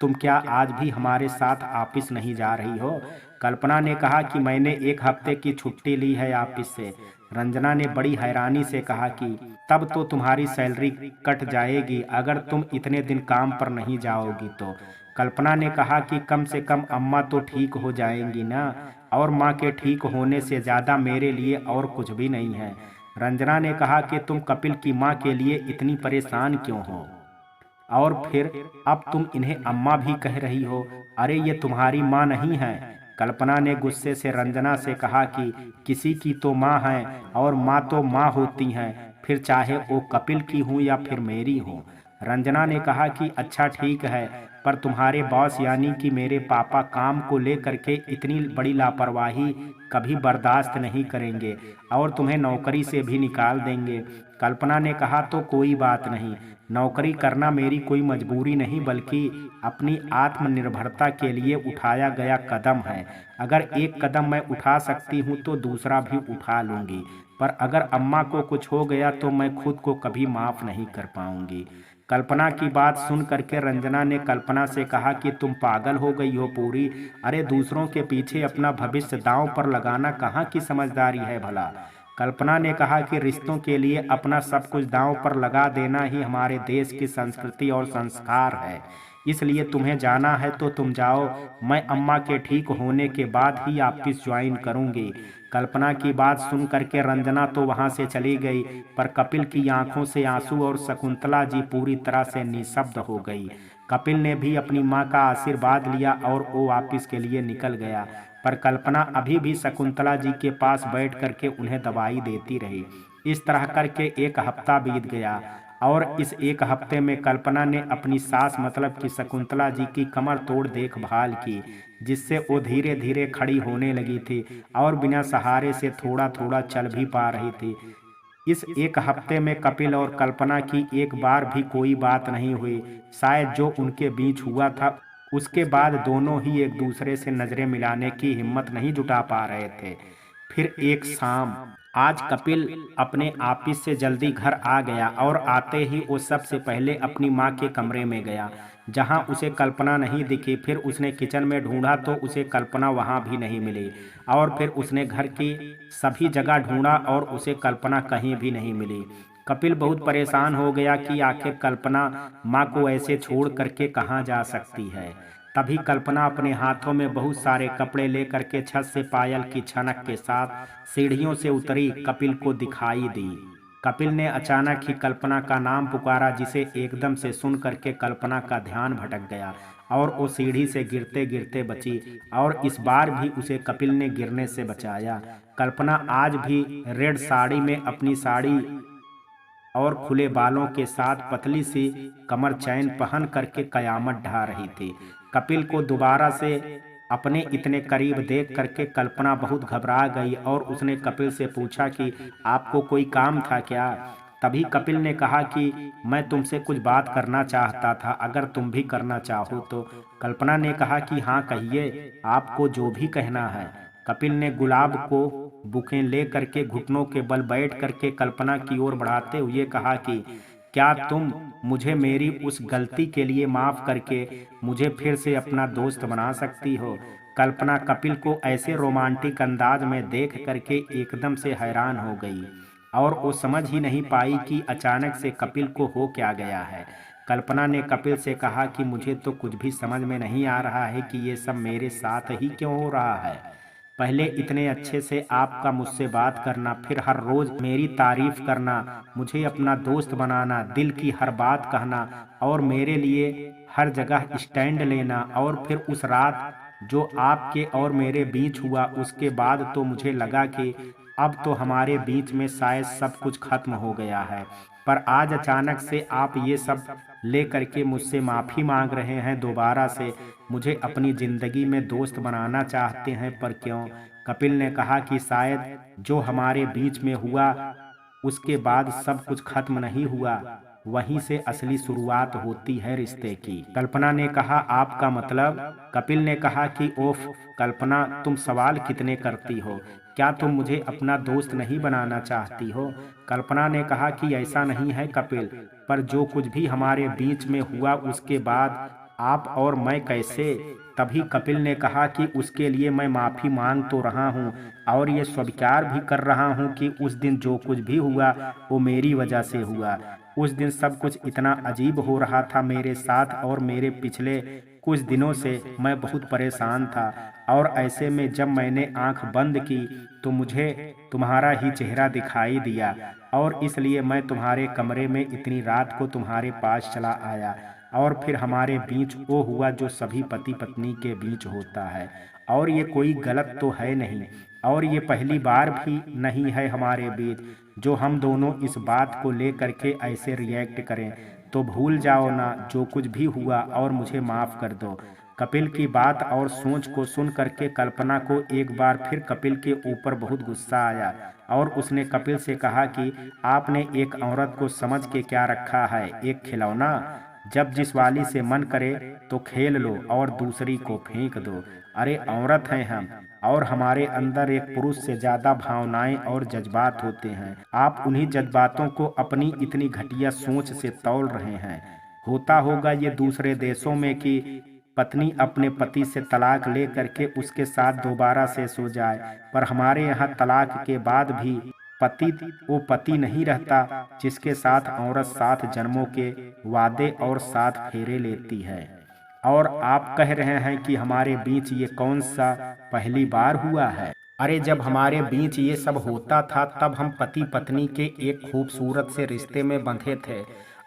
तुम क्या आज भी हमारे साथ ऑफिस नहीं जा रही हो। कल्पना ने कहा कि मैंने एक हफ्ते की छुट्टी ली है ऑफिस से। रंजना ने बड़ी हैरानी से कहा कि तब तो तुम्हारी सैलरी कट जाएगी अगर तुम इतने दिन काम पर नहीं जाओगी तो। कल्पना ने कहा कि कम से कम अम्मा तो ठीक हो जाएंगी ना, और माँ के ठीक होने से ज़्यादा मेरे लिए और कुछ भी नहीं है। रंजना ने कहा कि तुम कपिल की माँ के लिए इतनी परेशान क्यों हो, और फिर अब तुम इन्हें अम्मा भी कह रही हो। अरे ये तुम्हारी माँ नहीं है। कल्पना ने गुस्से से रंजना से कहा कि किसी की तो माँ है और माँ तो माँ होती हैं, फिर चाहे वो कपिल की हूँ या फिर मेरी हो। रंजना ने कहा कि अच्छा ठीक है, पर तुम्हारे बॉस यानी कि मेरे पापा काम को लेकर के इतनी बड़ी लापरवाही कभी बर्दाश्त नहीं करेंगे और तुम्हें नौकरी से भी निकाल देंगे। कल्पना ने कहा तो कोई बात नहीं, नौकरी करना मेरी कोई मजबूरी नहीं बल्कि अपनी आत्मनिर्भरता के लिए उठाया गया कदम है। अगर एक कदम मैं उठा सकती हूँ तो दूसरा भी उठा लूँगी, पर अगर अम्मा को कुछ हो गया तो मैं खुद को कभी माफ़ नहीं कर पाऊंगी। कल्पना की बात सुन करके रंजना ने कल्पना से कहा कि तुम पागल हो गई हो पूरी। अरे दूसरों के पीछे अपना भविष्य दांव पर लगाना कहाँ की समझदारी है भला। कल्पना ने कहा कि रिश्तों के लिए अपना सब कुछ दांव पर लगा देना ही हमारे देश की संस्कृति और संस्कार है। इसलिए तुम्हें जाना है तो तुम जाओ, मैं अम्मा के ठीक होने के बाद ही ऑफिस ज्वाइन करूंगी। कल्पना की बात सुन करके रंजना तो वहां से चली गई, पर कपिल की आंखों से आंसू और शकुंतला जी पूरी तरह से निशब्द हो गई। कपिल ने भी अपनी मां का आशीर्वाद लिया और वो ऑफिस के लिए निकल गया, पर कल्पना अभी भी शकुंतला जी के पास बैठ करके उन्हें दवाई देती रही। इस तरह करके एक हफ्ता बीत गया और इस एक हफ्ते में कल्पना ने अपनी सास मतलब कि शकुंतला जी की कमर तोड़ देखभाल की, जिससे वो धीरे धीरे खड़ी होने लगी थी और बिना सहारे से थोड़ा थोड़ा चल भी पा रही थी। इस एक हफ्ते में कपिल और कल्पना की एक बार भी कोई बात नहीं हुई। शायद जो उनके बीच हुआ था उसके बाद दोनों ही एक दूसरे से नजरें मिलाने की हिम्मत नहीं जुटा पा रहे थे। फिर एक शाम आज कपिल अपने ऑफिस से जल्दी घर आ गया और आते ही वो सबसे पहले अपनी माँ के कमरे में गया, जहाँ उसे कल्पना नहीं दिखी। फिर उसने किचन में ढूंढा तो उसे कल्पना वहाँ भी नहीं मिली और फिर उसने घर की सभी जगह ढूंढा और उसे कल्पना कहीं भी नहीं मिली। कपिल बहुत परेशान हो गया कि आखिर कल्पना माँ को ऐसे छोड़ करके कहाँ जा सकती है। तभी कल्पना अपने हाथों में बहुत सारे कपड़े लेकर के छत से पायल की छनक के साथ सीढ़ियों से उतरी कपिल को दिखाई दी। कपिल ने अचानक ही कल्पना का नाम पुकारा, जिसे एकदम से सुन करके कल्पना का ध्यान भटक गया और वो सीढ़ी से गिरते गिरते बची और इस बार भी उसे कपिल ने गिरने से बचाया। कल्पना आज भी रेड साड़ी में अपनी साड़ी और खुले बालों के साथ पतली सी कमर चैन पहन करके कयामत ढा रही थी। कपिल को दोबारा से अपने इतने करीब देख करके कल्पना बहुत घबरा गई और उसने कपिल से पूछा कि आपको कोई काम था क्या। तभी कपिल ने कहा कि मैं तुमसे कुछ बात करना चाहता था, अगर तुम भी करना चाहो तो। कल्पना ने कहा कि हाँ कहिए, आपको जो भी कहना है। कपिल ने गुलाब को बुकें ले करके घुटनों के बल बैठ करके कल्पना की ओर बढ़ाते हुए कहा कि क्या तुम मुझे मेरी उस गलती के लिए माफ करके मुझे फिर से अपना दोस्त बना सकती हो। कल्पना कपिल को ऐसे रोमांटिक अंदाज में देख करके एकदम से हैरान हो गई और वो समझ ही नहीं पाई कि अचानक से कपिल को हो क्या गया है। कल्पना ने कपिल से कहा कि मुझे तो कुछ भी समझ में नहीं आ रहा है कि ये सब मेरे साथ ही क्यों हो रहा है। पहले इतने अच्छे से आपका मुझसे बात करना, फिर हर रोज मेरी तारीफ करना, मुझे अपना दोस्त बनाना, दिल की हर बात कहना और मेरे लिए हर जगह स्टैंड लेना, और फिर उस रात जो आपके और मेरे बीच हुआ उसके बाद तो मुझे लगा कि अब तो हमारे बीच में शायद सब कुछ खत्म हो गया है। पर आज अचानक से आप ये सब ले करके मुझसे माफ़ी मांग रहे हैं दोबारा से, मुझे अपनी ज़िंदगी में दोस्त बनाना चाहते हैं, पर क्यों। कपिल ने कहा कि शायद जो हमारे बीच में हुआ उसके बाद सब कुछ खत्म नहीं हुआ, वहीं से असली शुरुआत होती है रिश्ते की। कल्पना ने कहा आपका मतलब। कपिल ने कहा कि ओफ कल्पना, तुम सवाल कितने करती हो, क्या तुम मुझे अपना दोस्त नहीं बनाना चाहती हो। कल्पना ने कहा कि ऐसा नहीं है कपिल, पर जो कुछ भी हमारे बीच में हुआ उसके बाद आप और मैं कैसे। तभी कपिल ने कहा कि उसके लिए मैं माफ़ी मांग तो रहा हूँ और ये स्वीकार भी कर रहा हूँ कि उस दिन जो कुछ भी हुआ वो मेरी वजह से हुआ। उस दिन सब कुछ इतना अजीब हो रहा था मेरे साथ और मेरे पिछले कुछ दिनों से मैं बहुत परेशान था, और ऐसे में जब मैंने आंख बंद की तो मुझे तुम्हारा ही चेहरा दिखाई दिया और इसलिए मैं तुम्हारे कमरे में इतनी रात को तुम्हारे पास चला आया, और फिर हमारे बीच वो हुआ जो सभी पति पत्नी के बीच होता है, और ये कोई गलत तो है नहीं और ये पहली बार भी नहीं है हमारे बीच जो हम दोनों इस बात को लेकर के ऐसे रिएक्ट करें। तो भूल जाओ ना जो कुछ भी हुआ और मुझे माफ कर दो। कपिल की बात और सोच को सुन करके कल्पना को एक बार फिर कपिल के ऊपर बहुत गुस्सा आया और उसने कपिल से कहा कि आपने एक औरत को समझ के क्या रखा है, एक खिलौना। जब जिस वाली से मन करे तो खेल लो और दूसरी को फेंक दो। अरे औरत हैं हम और हमारे अंदर एक पुरुष से ज्यादा भावनाएं और जज्बात होते हैं। आप उन्हीं जज्बातों को अपनी इतनी घटिया सोच से तौल रहे हैं। होता होगा ये दूसरे देशों में कि पत्नी अपने पति से तलाक ले करके उसके साथ दोबारा से सो जाए, पर हमारे यहाँ तलाक के बाद भी पति वो पति नहीं रहता जिसके साथ औरत 7 जन्मों के वादे और 7 फेरे लेती है। और आप कह रहे हैं कि हमारे बीच ये कौन सा पहली बार हुआ है? अरे जब हमारे बीच ये सब होता था तब हम पति पत्नी के एक खूबसूरत से रिश्ते में बंधे थे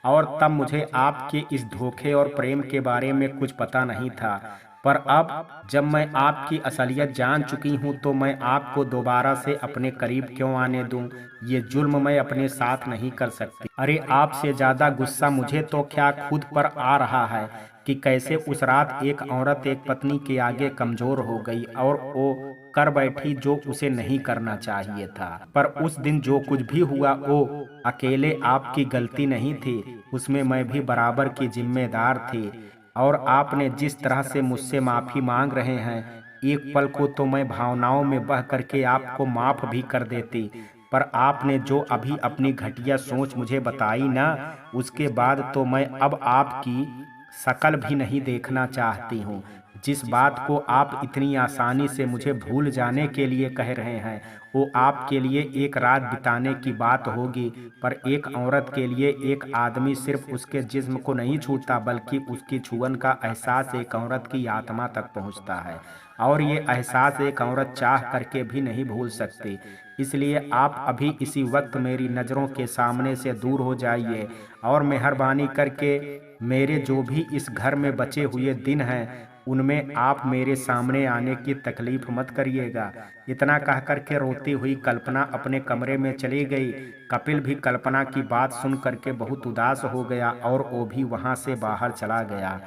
और तब मुझे आपके इस धोखे और प्रेम के बारे में कुछ पता नहीं था। पर अब जब मैं आपकी असलियत जान चुकी हूँ तो मैं आपको दोबारा से अपने करीब क्यों आने दूँ? ये जुल्म मैं अपने साथ नहीं कर सकती। अरे आपसे ज्यादा गुस्सा मुझे तो क्या खुद पर आ रहा है कि कैसे उस रात एक औरत एक पत्नी के आगे कमजोर हो गई और वो कर बैठी जो उसे नहीं करना चाहिए था। पर उस दिन जो कुछ भी हुआ वो अकेले आपकी गलती नहीं थी, उसमें मैं भी बराबर की जिम्मेदार थी। और आपने जिस तरह से मुझसे माफी मांग रहे हैं, एक पल को तो मैं भावनाओं में बह करके आपको माफ भी कर देती, पर आपने जो अभी अपनी घटिया सोच मुझे बताई ना, उसके बाद तो मैं अब आपकी शकल भी नहीं देखना चाहती हूँ। जिस बात को आप इतनी आसानी से मुझे भूल जाने के लिए कह रहे हैं, वो आपके लिए एक रात बिताने की बात होगी, पर एक औरत के लिए एक आदमी सिर्फ उसके जिस्म को नहीं छूता बल्कि उसकी छुअन का एहसास एक औरत की आत्मा तक पहुंचता है, और ये एहसास एक औरत चाह करके भी नहीं भूल सकती। इसलिए आप अभी इसी वक्त मेरी नज़रों के सामने से दूर हो जाइए और मेहरबानी करके मेरे जो भी इस घर में बचे हुए दिन हैं उनमें आप मेरे सामने आने की तकलीफ मत करिएगा। इतना कह कर के रोती हुई कल्पना अपने कमरे में चली गई। कपिल भी कल्पना की बात सुन करके बहुत उदास हो गया और वो भी वहां से बाहर चला गया।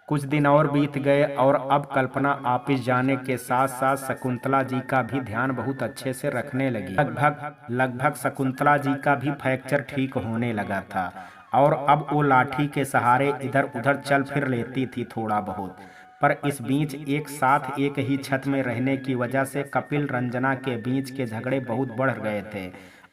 कुछ दिन और बीत गए और अब कल्पना ऑफिस जाने के साथ साथ शकुंतला जी का भी ध्यान बहुत अच्छे से रखने लगी। लगभग शकुंतला जी का भी फ्रैक्चर ठीक होने लगा था और अब वो लाठी के सहारे इधर उधर चल फिर लेती थी थोड़ा बहुत। पर इस बीच एक साथ एक ही छत में रहने की वजह से कपिल रंजना के बीच के झगड़े बहुत बढ़ गए थे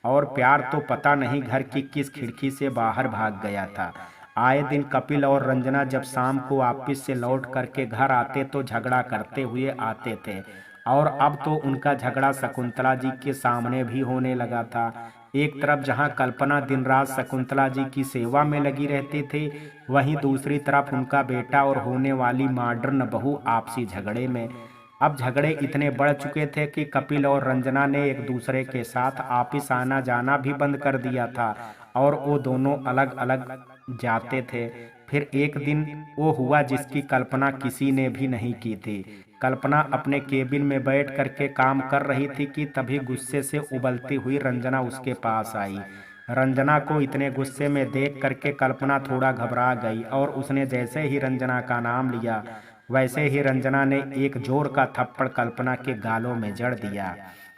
और प्यार तो पता नहीं घर की किस खिड़की से बाहर भाग गया था। आए दिन कपिल और रंजना जब शाम को ऑफिस से लौट करके घर आते तो झगड़ा करते हुए आते थे और अब तो उनका झगड़ा शकुंतला जी के सामने भी होने लगा था। एक तरफ जहां कल्पना दिन रात शकुंतला जी की सेवा में लगी रहती थी, वहीं दूसरी तरफ उनका बेटा और होने वाली मॉडर्न बहू आपसी झगड़े में। अब झगड़े इतने बढ़ चुके थे कि कपिल और रंजना ने एक दूसरे के साथ ऑफिस आना जाना भी बंद कर दिया था और वो दोनों अलग अलग जाते थे। फिर एक दिन वो हुआ जिसकी कल्पना किसी ने भी नहीं की थी। कल्पना अपने केबिन में बैठ करके काम कर रही थी कि तभी गुस्से से उबलती हुई रंजना उसके पास आई। रंजना को इतने गुस्से में देख करके कल्पना थोड़ा घबरा गई और उसने जैसे ही रंजना का नाम लिया वैसे ही रंजना ने एक जोर का थप्पड़ कल्पना के गालों में जड़ दिया।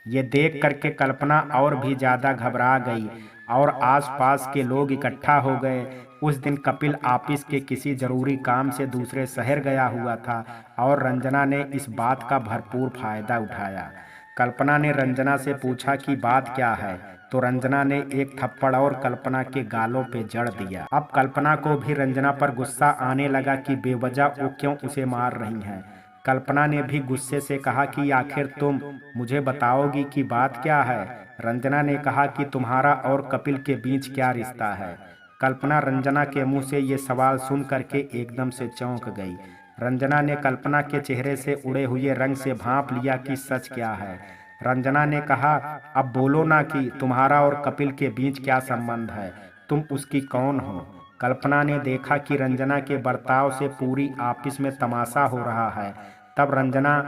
ये देख करके कल्पना और भी ज्यादा घबरा गई और आसपास के लोग इकट्ठा हो गए। उस दिन कपिल ऑफिस के किसी जरूरी काम से दूसरे शहर गया हुआ था और रंजना ने इस बात का भरपूर फायदा उठाया। कल्पना ने रंजना से पूछा कि बात क्या है, तो रंजना ने एक थप्पड़ और कल्पना के गालों पे जड़ दिया। अब कल्पना को भी रंजना पर गुस्सा आने लगा कि बेवजह वो क्यों उसे मार रही हैं। कल्पना ने भी गुस्से से कहा कि आखिर तुम मुझे बताओगी कि बात क्या है। रंजना ने कहा कि तुम्हारा और कपिल के बीच क्या रिश्ता है। कल्पना रंजना के मुंह से ये सवाल सुन करके एकदम से चौंक गई। रंजना ने कल्पना के चेहरे से उड़े हुए रंग से भांप लिया कि सच क्या है। रंजना ने कहा, अब बोलो ना कि तुम्हारा और कपिल के बीच क्या संबंध है, तुम उसकी कौन हो। कल्पना ने देखा कि रंजना के बर्ताव से पूरी ऑफिस में तमाशा हो रहा है। तब रंजना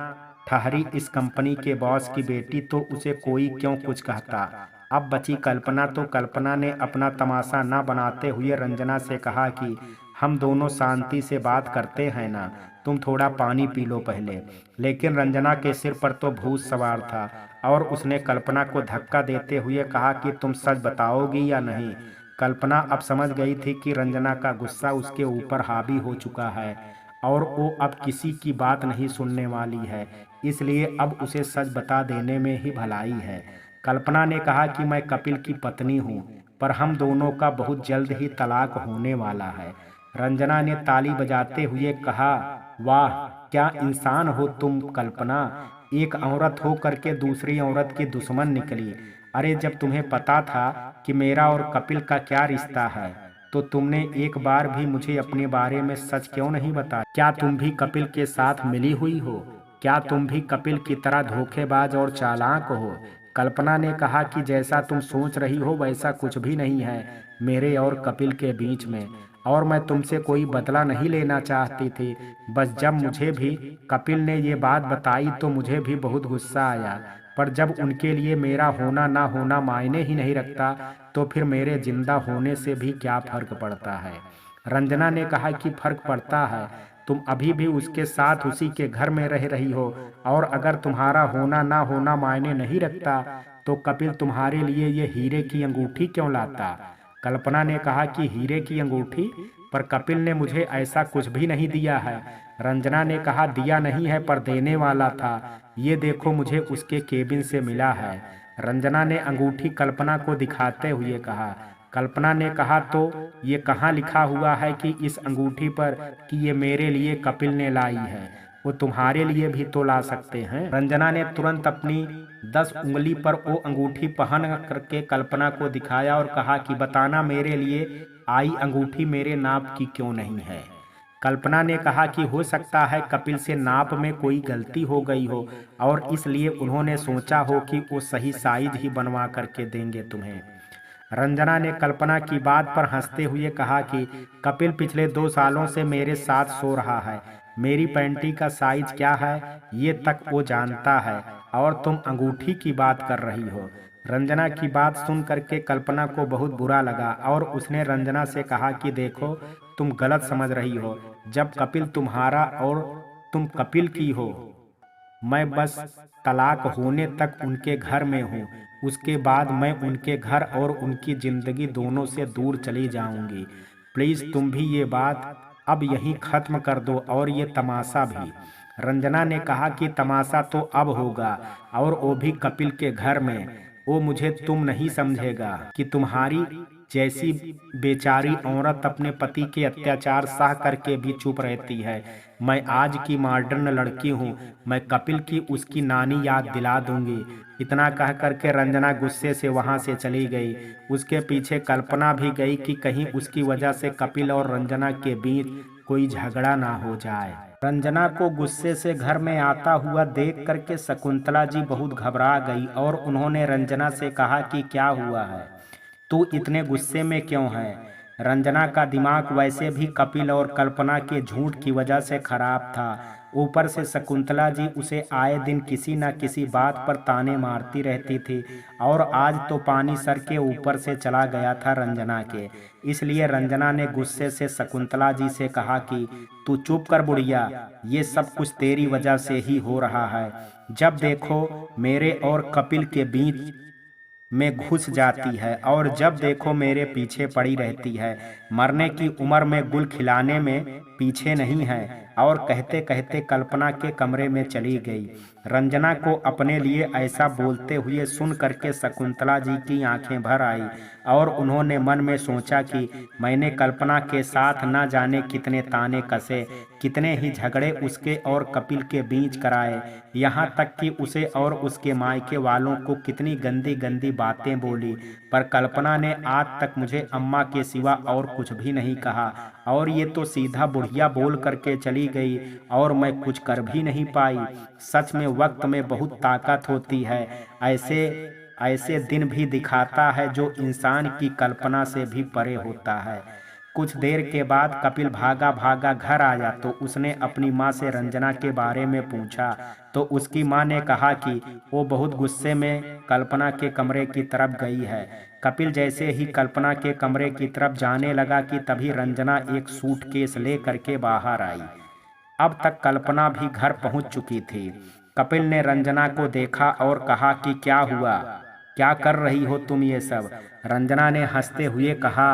ठहरी, इस कंपनी के बॉस की बेटी तो उसे कोई क्यों कुछ कहता। अब बची कल्पना, तो कल्पना ने अपना तमाशा न बनाते हुए रंजना से कहा कि हम दोनों शांति से बात करते हैं ना, तुम थोड़ा पानी पी लो पहले। लेकिन रंजना के सिर पर तो भूत सवार था और उसने कल्पना को धक्का देते हुए कहा कि तुम सच बताओगी या नहीं। कल्पना अब समझ गई थी कि रंजना का गुस्सा उसके ऊपर हावी हो चुका है और वो अब किसी की बात नहीं सुनने वाली है, इसलिए अब उसे सच बता देने में ही भलाई है। कल्पना ने कहा कि मैं कपिल की पत्नी हूँ, पर हम दोनों का बहुत जल्द ही तलाक होने वाला है। रंजना ने ताली बजाते हुए कहा, वाह क्या इंसान हो तुम कल्पना, एक औरत हो करके दूसरी औरत की दुश्मन निकली। अरे जब तुम्हें पता था कि मेरा और कपिल का क्या रिश्ता है, तो तुमने एक बार भी मुझे अपने बारे में सच क्यों नहीं बताया? क्या तुम भी कपिल के साथ मिली हुई हो? क्या तुम भी कपिल की तरह धोखेबाज और चालाक हो? कल्पना ने कहा कि जैसा तुम सोच रही हो वैसा कुछ भी नहीं है मेरे और कपिल के बीच में, और मैं तुमसे कोई बदला नहीं लेना चाहती थी। बस जब मुझे भी कपिल ने ये बात बताई तो मुझे भी बहुत गुस्सा आया, पर जब उनके लिए मेरा होना ना होना मायने ही नहीं रखता, तो फिर मेरे जिंदा होने से भी क्या फर्क पड़ता है? रंजना ने कहा कि फर्क पड़ता है, तुम अभी भी उसके साथ उसी के घर में रह रही हो, और अगर तुम्हारा होना ना होना मायने नहीं रखता, तो कपिल तुम्हारे लिए ये हीरे की अंगूठी क्यों लाता? कल्पना ने कहा कि हीरे की अंगूठी? पर कपिल ने मुझे ऐसा कुछ भी नहीं दिया है। रंजना ने कहा, दिया नहीं है पर देने वाला था, ये देखो मुझे उसके केबिन से मिला है। रंजना ने अंगूठी कल्पना को दिखाते हुए कहा। कल्पना ने कहा, तो ये कहाँ लिखा हुआ है कि इस अंगूठी पर कि ये मेरे लिए कपिल ने लाई है? वो तुम्हारे लिए भी तो ला सकते हैं। रंजना ने तुरंत अपनी 10 उंगली पर वो अंगूठी पहन करके कल्पना को दिखाया और कहा कि बताना मेरे लिए आई अंगूठी मेरे नाप की क्यों नहीं है? कल्पना ने कहा कि हो सकता है कपिल से नाप में कोई गलती हो गई हो और इसलिए उन्होंने सोचा हो कि वो सही साइज ही बनवा करके देंगे तुम्हें। रंजना ने कल्पना की बात पर हंसते हुए कहा कि कपिल पिछले 2 सालों से मेरे साथ सो रहा है, मेरी पैंटी का साइज क्या है ये तक वो जानता है, और तुम अंगूठी की बात कर रही हो। रंजना की बात सुन करके कल्पना को बहुत बुरा लगा और उसने रंजना से कहा कि देखो तुम गलत समझ रही हो, जब कपिल तुम्हारा और तुम कपिल की हो, मैं बस तलाक होने तक उनके घर में हूँ, उसके बाद मैं उनके घर और उनकी जिंदगी दोनों से दूर चली जाऊंगी। प्लीज तुम भी ये बात अब यहीं खत्म कर दो और ये तमाशा भी। रंजना ने कहा कि तमाशा तो अब होगा, और वो भी कपिल के घर में। वो मुझे तुम नहीं समझेगा कि तुम्हारी जैसी बेचारी औरत अपने पति के अत्याचार सह करके भी चुप रहती है। मैं आज की मॉडर्न लड़की हूँ, मैं कपिल की उसकी नानी याद दिला दूंगी। इतना कह करके रंजना गुस्से से वहां से चली गई। उसके पीछे कल्पना भी गई कि कहीं उसकी वजह से कपिल और रंजना के बीच कोई झगड़ा ना हो जाए। रंजना को गुस्से से घर में आता हुआ देख करके शकुंतला जी बहुत घबरा गई और उन्होंने रंजना से कहा कि क्या हुआ है, तू इतने गुस्से में क्यों है? रंजना का दिमाग वैसे भी कपिल और कल्पना के झूठ की वजह से खराब था, ऊपर से शकुंतला जी उसे आए दिन किसी न किसी बात पर ताने मारती रहती थी, और आज तो पानी सर के ऊपर से चला गया था रंजना के। इसलिए रंजना ने गुस्से से शकुंतला जी से कहा कि तू चुप कर बुढ़िया, ये सब कुछ तेरी वजह से ही हो रहा है। जब देखो मेरे और कपिल के बीच में घुस जाती है और जब देखो मेरे पीछे पड़ी रहती है, मरने की उम्र में गुल खिलाने में पीछे नहीं है। और कहते कहते कल्पना के कमरे में चली गई। रंजना को अपने लिए ऐसा बोलते हुए सुन करके शकुंतला जी की आंखें भर आई और उन्होंने मन में सोचा कि मैंने कल्पना के साथ न जाने कितने ताने कसे, कितने ही झगड़े उसके और कपिल के बीच कराए, यहाँ तक कि उसे और उसके मायके वालों को कितनी गंदी गंदी बातें बोली, पर कल्पना ने आज तक मुझे अम्मा के सिवा और कुछ भी नहीं कहा, और ये तो सीधा बुढ़िया बोल करके चली गई और मैं कुछ कर भी नहीं पाई। सच में वक्त में बहुत ताकत होती है, ऐसे ऐसे दिन भी दिखाता है जो इंसान की कल्पना से भी परे होता है। कुछ देर के बाद कपिल भागा भागा घर आया तो उसने अपनी माँ से रंजना के बारे में पूछा तो उसकी माँ ने कहा कि वो बहुत गुस्से में कल्पना के कमरे की तरफ गई है। कपिल जैसे ही कल्पना के कमरे की तरफ जाने लगा कि तभी रंजना एक सूटकेस ले करके बाहर आई। अब तक कल्पना भी घर पहुंच चुकी थी। कपिल ने रंजना को देखा और कहा कि क्या हुआ, क्या कर रही हो तुम ये सब। रंजना ने हंसते हुए कहा,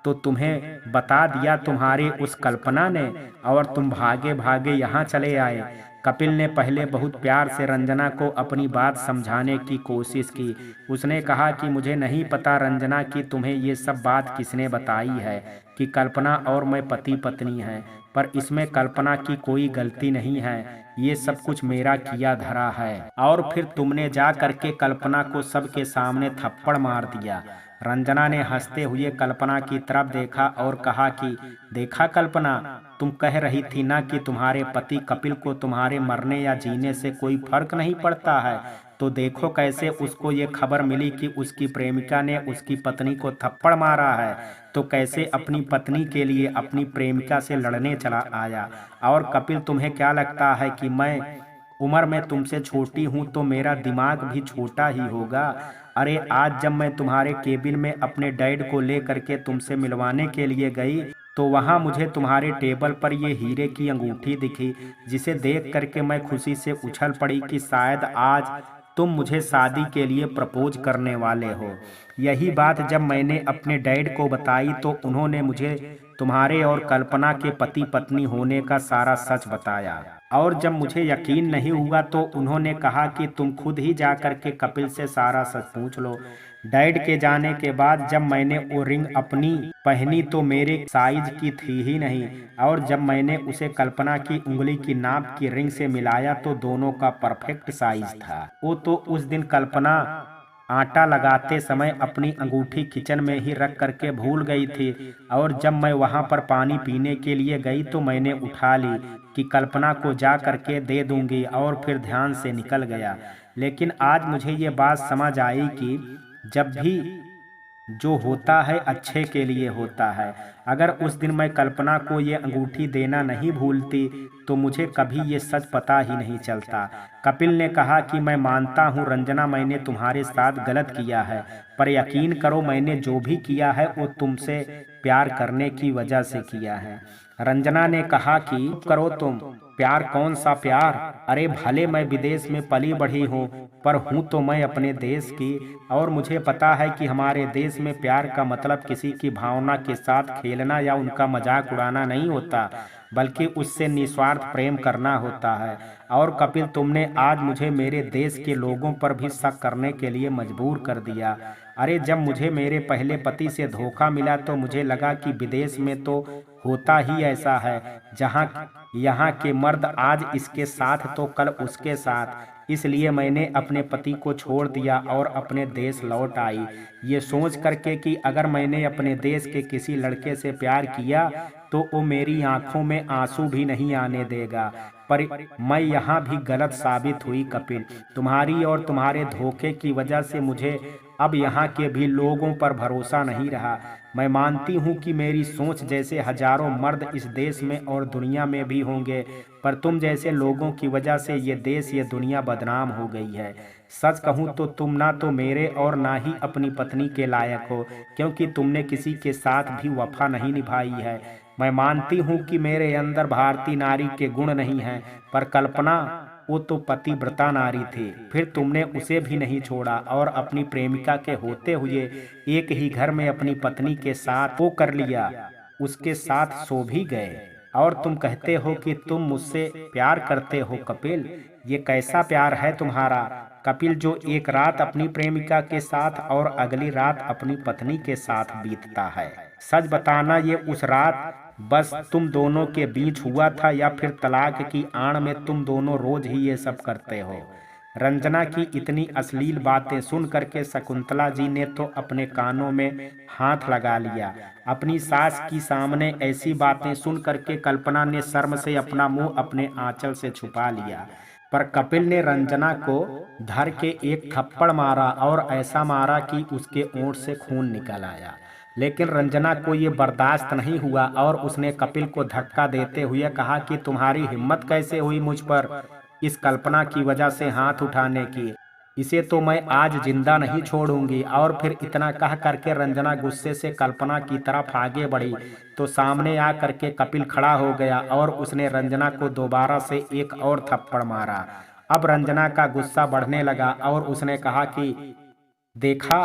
तो तुम्हें बता दिया तुम्हारी उस कल्पना ने और तुम भागे भागे यहाँ चले आए। कपिल ने पहले बहुत प्यार से रंजना को अपनी बात समझाने की कोशिश की। उसने कहा कि मुझे नहीं पता रंजना कि तुम्हें ये सब बात किसने बताई है कि कल्पना और मैं पति पत्नी हैं, पर इसमें कल्पना की कोई गलती नहीं है। ये सब कुछ मेरा किया धरा है। और फिर तुमने जा करके कल्पना को सबके सामने थप्पड़ मार दिया। रंजना ने हंसते हुए कल्पना की तरफ देखा और कहा कि देखा कल्पना, तुम कह रही थी ना कि तुम्हारे पति कपिल को तुम्हारे मरने या जीने से कोई फर्क नहीं पड़ता है, तो देखो कैसे उसको ये खबर मिली कि उसकी प्रेमिका ने उसकी पत्नी को थप्पड़ मारा है, तो कैसे अपनी पत्नी के लिए अपनी प्रेमिका से लड़ने चला आया। और कपिल, तुम्हें क्या लगता है कि मैं उम्र में तुमसे छोटी हूँ तो मेरा दिमाग भी छोटा ही होगा? अरे आज जब मैं तुम्हारे केबिन में अपने डैड को ले करके तुमसे मिलवाने के लिए गई तो वहाँ मुझे तुम्हारे टेबल पर ये हीरे की अंगूठी दिखी, जिसे देख करके मैं खुशी से उछल पड़ी कि शायद आज तुम मुझे शादी के लिए प्रपोज करने वाले हो। यही बात जब मैंने अपने डैड को बताई तो उन्होंने मुझे तुम्हारे और कल्पना के पति पत्नी होने का सारा सच बताया। और जब मुझे यकीन नहीं हुआ तो उन्होंने कहा कि तुम खुद ही जा करके कपिल से सारा सच पूछ लो। डैड के जाने के बाद जब मैंने वो रिंग अपनी पहनी तो मेरे साइज की थी ही नहीं, और जब मैंने उसे कल्पना की उंगली की नाप की रिंग से मिलाया तो दोनों का परफेक्ट साइज था। वो तो उस दिन कल्पना आटा लगाते समय अपनी अंगूठी किचन में ही रख करके भूल गई थी, और जब मैं वहां पर पानी पीने के लिए गई तो मैंने उठा ली कि कल्पना को जा करके दे दूंगी और फिर ध्यान से निकल गया। लेकिन आज मुझे ये बात समझ आई कि जब भी जो होता है अच्छे के लिए होता है। अगर उस दिन मैं कल्पना को ये अंगूठी देना नहीं भूलती तो मुझे कभी ये सच पता ही नहीं चलता। कपिल ने कहा कि मैं मानता हूँ रंजना, मैंने तुम्हारे साथ गलत किया है, पर यकीन करो मैंने जो भी किया है वो तुमसे प्यार करने की वजह से किया है। रंजना ने कहा कि चुप करो तुम, प्यार कौन सा प्यार? अरे भले मैं विदेश में पली बढ़ी हूँ पर हूँ तो मैं अपने देश की, और मुझे पता है कि हमारे देश में प्यार का मतलब किसी की भावना के साथ खेलना या उनका मजाक उड़ाना नहीं होता, बल्कि उससे निस्वार्थ प्रेम करना होता है। और कपिल, तुमने आज मुझे मेरे देश के लोगों पर भी शक करने के लिए मजबूर कर दिया। अरे जब मुझे मेरे पहले पति से धोखा मिला तो मुझे लगा कि विदेश में तो होता ही ऐसा है, जहाँ यहाँ के मर्द आज इसके साथ तो कल उसके साथ। इसलिए मैंने अपने पति को छोड़ दिया और अपने देश लौट आई, ये सोच करके कि अगर मैंने अपने देश के किसी लड़के से प्यार किया तो वो मेरी आंखों में आंसू भी नहीं आने देगा। पर मैं यहाँ भी गलत साबित हुई कपिल। तुम्हारी और तुम्हारे धोखे की वजह से मुझे अब यहाँ के भी लोगों पर भरोसा नहीं रहा। मैं मानती हूँ कि मेरी सोच जैसे हजारों मर्द इस देश में और दुनिया में भी होंगे, पर तुम जैसे लोगों की वजह से ये देश ये दुनिया बदनाम हो गई है। सच कहूँ तो तुम ना तो मेरे और ना ही अपनी पत्नी के लायक हो, क्योंकि तुमने किसी के साथ भी वफा नहीं निभाई है। मैं मानती हूँ कि मेरे अंदर भारतीय नारी के गुण नहीं हैं, पर कल्पना वो तो पतिव्रता नारी थी, फिर तुमने उसे भी नहीं छोड़ा और अपनी प्रेमिका के होते हुए एक ही घर में अपनी पत्नी के साथ वो कर लिया, उसके साथ सो भी गए। और तुम कहते हो कि तुम मुझसे प्यार करते हो कपिल, ये कैसा प्यार है तुम्हारा? कपिल, जो एक रात अपनी प्रेमिका के साथ और अगली रात अपनी पत्नी के साथ बीतता है। सच बताना, ये उस रात बस तुम दोनों के बीच हुआ था या फिर तलाक की आड़ में तुम दोनों रोज ही ये सब करते हो? रंजना की इतनी अश्लील बातें सुन करके शकुंतला जी ने तो अपने कानों में हाथ लगा लिया। अपनी सास की सामने ऐसी बातें सुन करके कल्पना ने शर्म से अपना मुंह अपने आंचल से छुपा लिया, पर कपिल ने रंजना को धर के एक थप्पड़ मारा और ऐसा मारा कि उसके ओंठ से खून निकल आया। लेकिन रंजना को ये बर्दाश्त नहीं हुआ और उसने कपिल को धक्का देते हुए कहा कि तुम्हारी हिम्मत कैसे हुई मुझ पर इस कल्पना की वजह से हाथ उठाने की। इसे तो मैं आज जिंदा नहीं छोड़ूंगी। और फिर इतना कह करके रंजना गुस्से से कल्पना की तरफ आगे बढ़ी तो सामने आ करके कपिल खड़ा हो गया और उसने रंजना को दोबारा से एक और थप्पड़ मारा। अब रंजना का गुस्सा बढ़ने लगा और उसने कहा कि देखा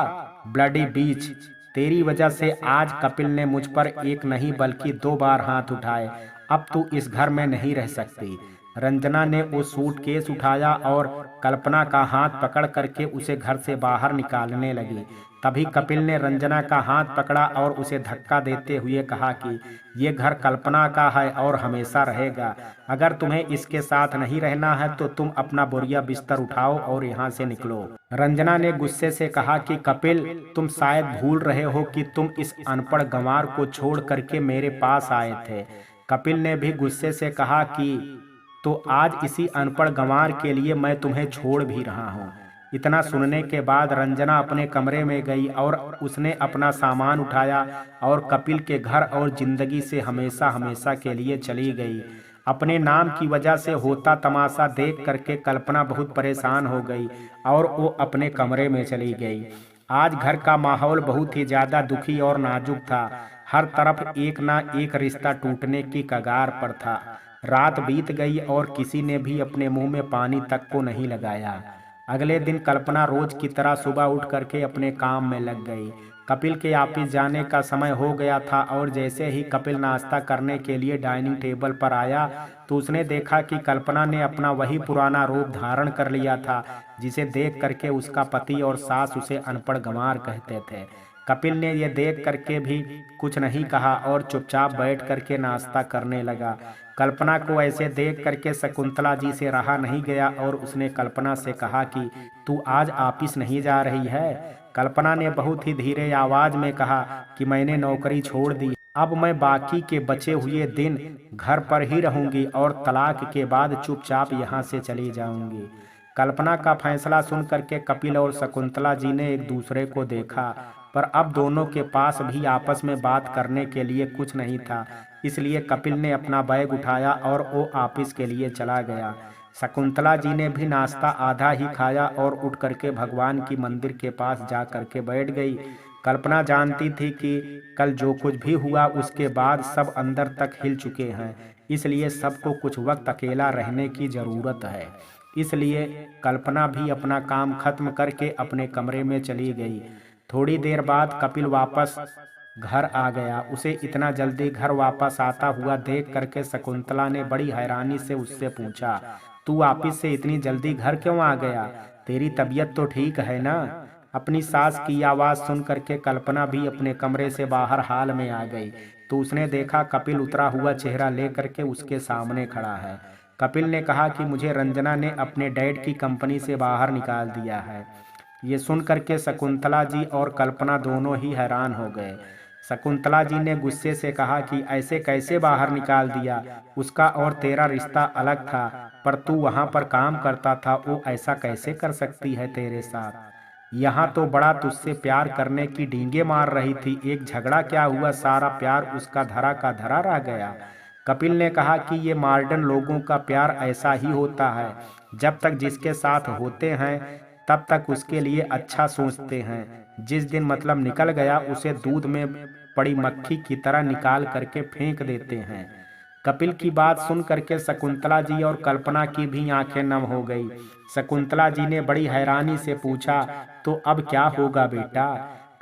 ब्लडी बीच, तेरी वजह से आज कपिल ने मुझ पर एक नहीं बल्कि 2 बार हाथ उठाए। अब तू इस घर में नहीं रह सकती। रंजना ने वो सूटकेस उठाया और कल्पना का हाथ पकड़ करके उसे घर से बाहर निकालने लगी। तभी कपिल ने रंजना का हाथ पकड़ा और उसे धक्का देते हुए कहा कि ये घर कल्पना का है और हमेशा रहेगा। अगर तुम्हें इसके साथ नहीं रहना है तो तुम अपना बोरिया बिस्तर उठाओ और यहाँ से निकलो। रंजना ने गुस्से से कहा कि कपिल, तुम शायद भूल रहे हो कि तुम इस अनपढ़ गंवार को छोड़ करके मेरे पास आए थे। कपिल ने भी गुस्से से कहा कि तो आज इसी अनपढ़ गंवार के लिए मैं तुम्हें छोड़ भी रहा हूँ। इतना सुनने के बाद रंजना अपने कमरे में गई और उसने अपना सामान उठाया और कपिल के घर और जिंदगी से हमेशा हमेशा के लिए चली गई। अपने नाम की वजह से होता तमाशा देख करके कल्पना बहुत परेशान हो गई और वो अपने कमरे में चली गई। आज घर का माहौल बहुत ही ज्यादा दुखी और नाजुक था। हर तरफ एक ना एक रिश्ता टूटने की कगार पर था। रात बीत गई और किसी ने भी अपने मुंह में पानी तक को नहीं लगाया। अगले दिन कल्पना रोज की तरह सुबह उठ करके अपने काम में लग गई। कपिल के ऑफिस जाने का समय हो गया था और जैसे ही कपिल नाश्ता करने के लिए डाइनिंग टेबल पर आया तो उसने देखा कि कल्पना ने अपना वही पुराना रूप धारण कर लिया था जिसे देख करके उसका पति और सास उसे अनपढ़ गंवार कहते थे। कपिल ने यह देख करके भी कुछ नहीं कहा और चुपचाप बैठ करके नाश्ता करने लगा। कल्पना को ऐसे देख करके शकुंतला जी से रहा नहीं गया और उसने कल्पना से कहा कि तू आज ऑफिस नहीं जा रही है। कल्पना ने बहुत ही धीरे आवाज में कहा कि मैंने नौकरी छोड़ दी। अब मैं बाकी के बचे हुए दिन घर पर ही रहूंगी और तलाक के बाद चुपचाप यहाँ से चली जाऊंगी। कल्पना का फैसला सुन करके कपिल और शकुंतला जी ने एक दूसरे को देखा, पर अब दोनों के पास भी आपस में बात करने के लिए कुछ नहीं था। इसलिए कपिल ने अपना बैग उठाया और वो ऑफिस के लिए चला गया। शकुंतला जी ने भी नाश्ता आधा ही खाया और उठ करके भगवान की मंदिर के पास जा करके बैठ गई। कल्पना जानती थी कि कल जो कुछ भी हुआ उसके बाद सब अंदर तक हिल चुके हैं, इसलिए सबको कुछ वक्त अकेला रहने की ज़रूरत है। इसलिए कल्पना भी अपना काम खत्म करके अपने कमरे में चली गई। थोड़ी देर बाद कपिल वापस घर आ गया। उसे इतना जल्दी घर वापस आता हुआ देख करके शकुंतला ने बड़ी हैरानी से उससे पूछा, तू ऑफिस से इतनी जल्दी घर क्यों आ गया? तेरी तबीयत तो ठीक है ना? अपनी सास की आवाज़ सुन करके कल्पना भी अपने कमरे से बाहर हाल में आ गई तो उसने देखा कपिल उतरा हुआ चेहरा ले करके उसके सामने खड़ा है। कपिल ने कहा कि मुझे रंजना ने अपने डैड की कंपनी से बाहर निकाल दिया है। ये सुन करके शकुंतला जी और कल्पना दोनों ही हैरान हो गए। शकुंतला जी ने गुस्से से कहा कि ऐसे कैसे बाहर निकाल दिया? उसका और तेरा रिश्ता अलग था, पर तू वहाँ पर काम करता था, वो ऐसा कैसे कर सकती है तेरे साथ? यहाँ तो बड़ा तुझसे प्यार करने की डींगे मार रही थी, एक झगड़ा क्या हुआ, सारा प्यार उसका धरा का धरा रह गया। कपिल ने कहा कि ये मॉडर्न लोगों का प्यार ऐसा ही होता है, जब तक जिसके साथ होते हैं तब तक उसके लिए अच्छा सोचते हैं, जिस दिन मतलब निकल गया उसे दूध में पड़ी मक्खी की तरह निकाल करके फेंक देते हैं। कपिल की बात सुन करके शकुंतला जी और कल्पना की भी आंखें नम हो गई। शकुंतला जी ने बड़ी हैरानी से पूछा, तो अब क्या होगा बेटा?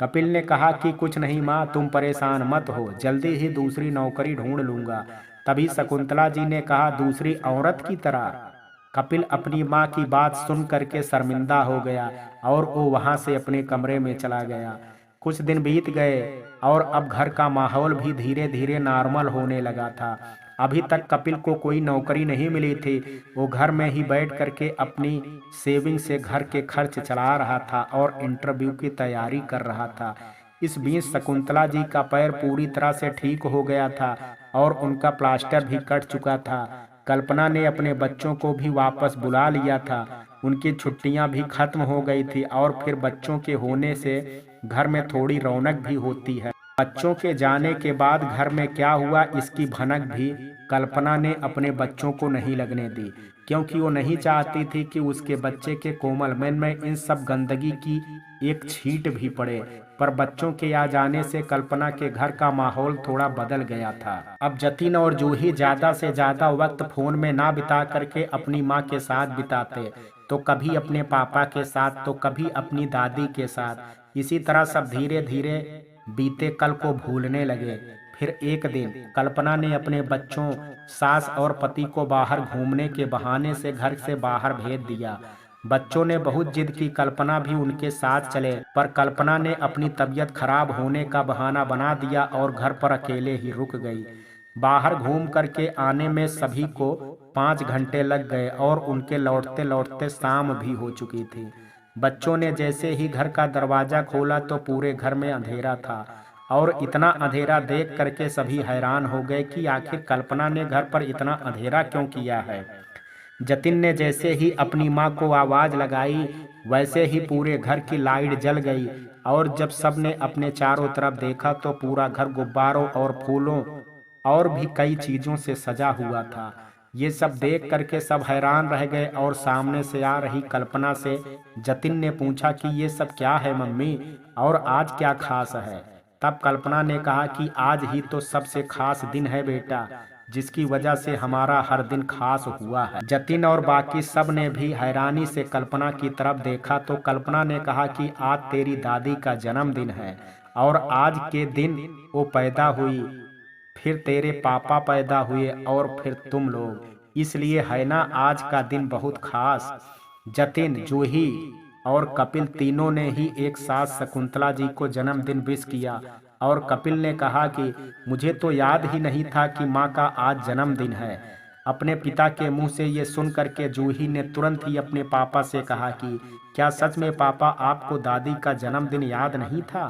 कपिल ने कहा कि कुछ नहीं माँ, तुम परेशान मत हो, जल्दी ही दूसरी नौकरी ढूंढ लूंगा। तभी शकुंतला जी ने कहा, दूसरी औरत की तरह? कपिल अपनी माँ की बात सुन करके शर्मिंदा हो गया और वो वहाँ से अपने कमरे में चला गया। कुछ दिन बीत गए और अब घर का माहौल भी धीरे धीरे नॉर्मल होने लगा था। अभी तक कपिल को कोई नौकरी नहीं मिली थी। वो घर में ही बैठ करके अपनी सेविंग से घर के खर्च चला रहा था और इंटरव्यू की तैयारी कर रहा था। इस बीच शकुंतला जी का पैर पूरी तरह से ठीक हो गया था और उनका प्लास्टर भी कट चुका था। कल्पना ने अपने बच्चों को भी वापस बुला लिया था। उनकी छुट्टियां भी खत्म हो गई थी और फिर बच्चों के होने से घर में थोड़ी रौनक भी होती है। बच्चों के जाने के बाद घर में क्या हुआ इसकी भनक भी कल्पना ने अपने बच्चों को नहीं लगने दी, क्योंकि वो नहीं चाहती थी कि उसके बच्चे के कोमल मन में इन सब गंदगी की एक छींट भी पड़े। पर बच्चों के आ जाने से कल्पना के घर का माहौल थोड़ा बदल गया था। अब जतिन और जूही ज्यादा से ज्यादा वक्त फोन में ना बिता करके अपनी माँ के साथ बिताते, तो कभी अपने पापा के साथ तो कभी अपनी दादी के साथ। इसी तरह सब धीरे धीरे बीते कल को भूलने लगे। फिर एक दिन कल्पना ने अपने बच्चों, सास और पति को बाहर घूमने के बहाने से घर से बाहर भेज दिया। बच्चों ने बहुत जिद की, कल्पना भी उनके साथ चले, पर कल्पना ने अपनी तबीयत खराब होने का बहाना बना दिया और घर पर अकेले ही रुक गई। बाहर घूम करके आने में सभी को 5 घंटे लग गए और उनके लौटते लौटते शाम भी हो चुकी थी। बच्चों ने जैसे ही घर का दरवाजा खोला तो पूरे घर में अंधेरा था, और इतना अंधेरा देख करके सभी हैरान हो गए कि आखिर कल्पना ने घर पर इतना अंधेरा क्यों किया है। जतिन ने जैसे ही अपनी माँ को आवाज लगाई, वैसे ही पूरे घर की लाइट जल गई, और जब सब ने अपने चारों तरफ देखा तो पूरा घर गुब्बारों और फूलों और भी कई चीजों से सजा हुआ था। ये सब देख करके सब हैरान रह गए, और सामने से आ रही कल्पना से जतिन ने पूछा कि ये सब क्या है मम्मी, और आज क्या खास है। तब कल्पना ने कहा कि आज ही तो सबसे खास दिन है बेटा, जिसकी वजह से हमारा हर दिन खास हुआ है। जतिन और बाकी सब ने भी हैरानी से कल्पना की तरफ देखा तो कल्पना ने कहा कि आज तेरी दादी का जन्मदिन है, और आज के दिन वो पैदा हुई, फिर तेरे पापा पैदा हुए, और फिर तुम लोग, इसलिए है ना आज का दिन बहुत खास। जतिन, जूही और कपिल तीनों ने ही एक साथ शकुंतला जी को जन्मदिन विश किया, और कपिल ने कहा कि मुझे तो याद ही नहीं था कि माँ का आज जन्मदिन है। अपने पिता के मुंह से ये सुन करके जूही ने तुरंत ही अपने पापा से कहा कि क्या सच में पापा आपको दादी का जन्मदिन याद नहीं था।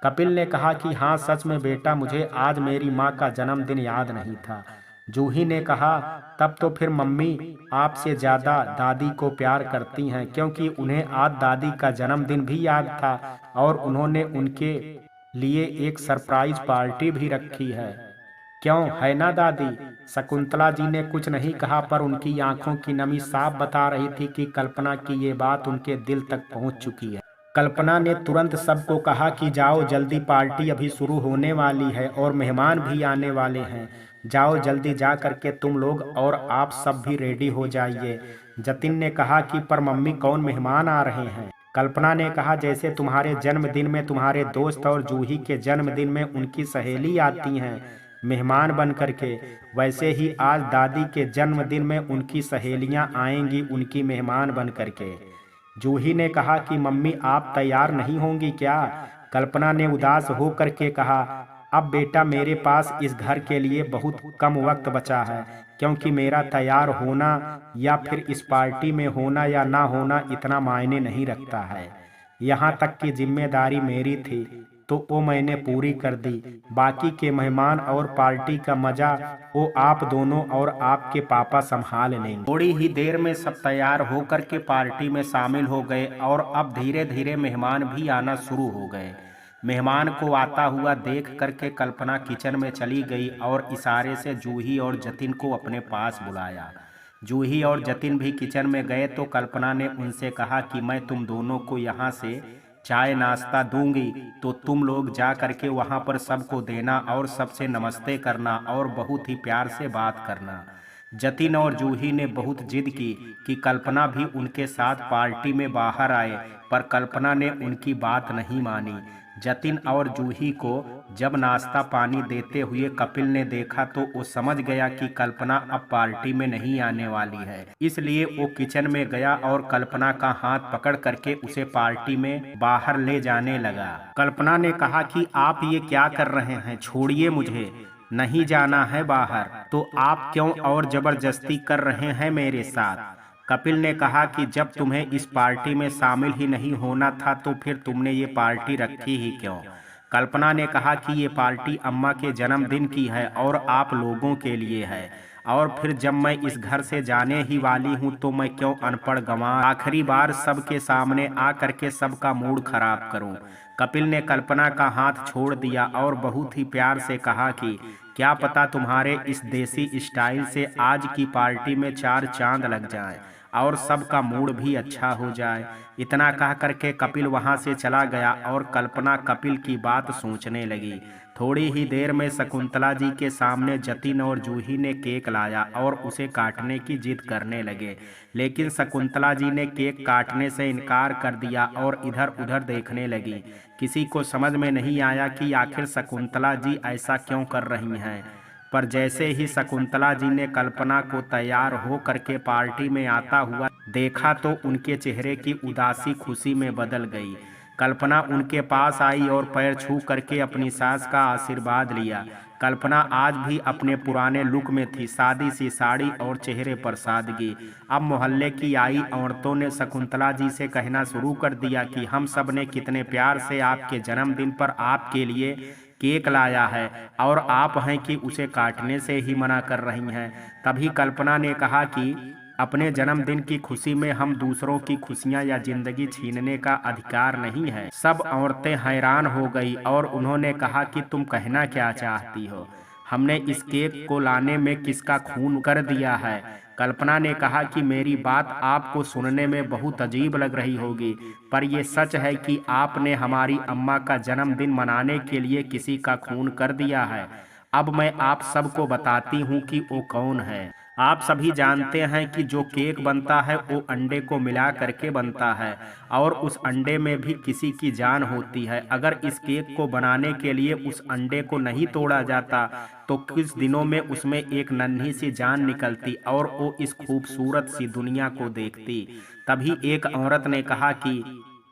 कपिल ने कहा कि हाँ सच में बेटा, मुझे आज मेरी माँ का जन्मदिन याद नहीं था। जूही ने कहा तब तो फिर मम्मी आपसे ज़्यादा दादी को प्यार करती हैं, क्योंकि उन्हें आज दादी का जन्मदिन भी याद था और उन्होंने उनके लिए एक सरप्राइज पार्टी भी रखी है। क्यों, है ना दादी। शकुंतला जी ने कुछ नहीं कहा, पर उनकी आंखों की नमी साफ बता रही थी कि कल्पना की ये बात उनके दिल तक पहुंच चुकी है। कल्पना ने तुरंत सबको कहा कि जाओ जल्दी, पार्टी अभी शुरू होने वाली है और मेहमान भी आने वाले हैं। जाओ जल्दी जा करके तुम लोग और आप सब भी रेडी हो जाइए। जतिन ने कहा कि पर मम्मी कौन मेहमान आ रहे हैं। कल्पना ने कहा जैसे तुम्हारे जन्मदिन में तुम्हारे दोस्त और जूही के जन्मदिन में उनकी सहेली आती हैं मेहमान बन करके, वैसे ही आज दादी के जन्मदिन में उनकी सहेलियां आएंगी उनकी मेहमान बन करके। जूही ने कहा कि मम्मी आप तैयार नहीं होंगी क्या। कल्पना ने उदास हो करके कहा अब बेटा मेरे पास इस घर के लिए बहुत कम वक्त बचा है, क्योंकि मेरा तैयार होना या फिर इस पार्टी में होना या ना होना इतना मायने नहीं रखता है। यहाँ तक कि जिम्मेदारी मेरी थी तो वो मैंने पूरी कर दी। बाकी के मेहमान और पार्टी का मजा वो आप दोनों और आपके पापा संभाल लेंगे। थोड़ी ही देर में सब तैयार होकर के पार्टी में शामिल हो गए और अब धीरे धीरे मेहमान भी आना शुरू हो गए। मेहमान को आता हुआ देख करके कल्पना किचन में चली गई और इशारे से जूही और जतिन को अपने पास बुलाया। जूही और जतिन भी किचन में गए तो कल्पना ने उनसे कहा कि मैं तुम दोनों को यहाँ से चाय नाश्ता दूंगी, तो तुम लोग जा करके वहाँ पर सबको देना और सबसे नमस्ते करना और बहुत ही प्यार से बात करना। जतिन और जूही ने बहुत जिद की कि कल्पना भी उनके साथ पार्टी में बाहर आए, पर कल्पना ने उनकी बात नहीं मानी। जतिन और जूही को जब नाश्ता पानी देते हुए कपिल ने देखा तो वो समझ गया कि कल्पना अब पार्टी में नहीं आने वाली है, इसलिए वो किचन में गया और कल्पना का हाथ पकड़ करके उसे पार्टी में बाहर ले जाने लगा। कल्पना ने कहा कि आप ये क्या कर रहे हैं, छोड़िए, मुझे नहीं जाना है बाहर। तो आप क्यों और जबरदस्ती कर रहे हैं मेरे साथ। कपिल ने कहा कि जब तुम्हें इस पार्टी में शामिल ही नहीं होना था तो फिर तुमने ये पार्टी रखी ही क्यों। कल्पना ने कहा कि ये पार्टी अम्मा के जन्मदिन की है और आप लोगों के लिए है। और फिर जब मैं इस घर से जाने ही वाली हूँ तो मैं क्यों अनपढ़ गंवार आखिरी बार सबके सामने आ करके सबका मूड खराब करूं। कपिल ने कल्पना का हाथ छोड़ दिया और बहुत ही प्यार से कहा कि क्या पता तुम्हारे इस देसी स्टाइल से आज की पार्टी में चार चांद लग जाएं और सबका मूड भी अच्छा हो जाए। इतना कह करके कपिल वहां से चला गया और कल्पना कपिल की बात सोचने लगी। थोड़ी ही देर में शकुंतला जी के सामने जतिन और जूही ने केक लाया और उसे काटने की जिद करने लगे, लेकिन शकुंतला जी ने केक काटने से इनकार कर दिया और इधर उधर देखने लगी। किसी को समझ में नहीं आया कि आखिर शकुंतला जी ऐसा क्यों कर रही हैं। पर जैसे ही शकुंतला जी ने कल्पना को तैयार हो करके पार्टी में आता हुआ देखा तो उनके चेहरे की उदासी खुशी में बदल गई। कल्पना उनके पास आई और पैर छू करके अपनी सास का आशीर्वाद लिया। कल्पना आज भी अपने पुराने लुक में थी, सादी सी साड़ी और चेहरे पर सादगी। अब मोहल्ले की आई औरतों ने शकुंतला जी से कहना शुरू कर दिया कि हम सब ने कितने प्यार से आपके जन्मदिन पर आपके लिए केक लाया है और आप हैं कि उसे काटने से ही मना कर रही हैं। तभी कल्पना ने कहा कि अपने जन्मदिन की खुशी में हम दूसरों की खुशियां या जिंदगी छीनने का अधिकार नहीं है। सब औरतें हैरान हो गई और उन्होंने कहा कि तुम कहना क्या चाहती हो, हमने इस केक को लाने में किसका खून कर दिया है। कल्पना ने कहा कि मेरी बात आपको सुनने में बहुत अजीब लग रही होगी, पर यह सच है कि आपने हमारी अम्मा का जन्मदिन मनाने के लिए किसी का खून कर दिया है। अब मैं आप सबको बताती हूँ कि वो कौन है। आप सभी जानते हैं कि जो केक बनता है वो अंडे को मिला करके बनता है और उस अंडे में भी किसी की जान होती है। अगर इस केक को बनाने के लिए उस अंडे को नहीं तोड़ा जाता तो कुछ दिनों में उसमें एक नन्ही सी जान निकलती और वो इस खूबसूरत सी दुनिया को देखती। तभी एक औरत ने कहा कि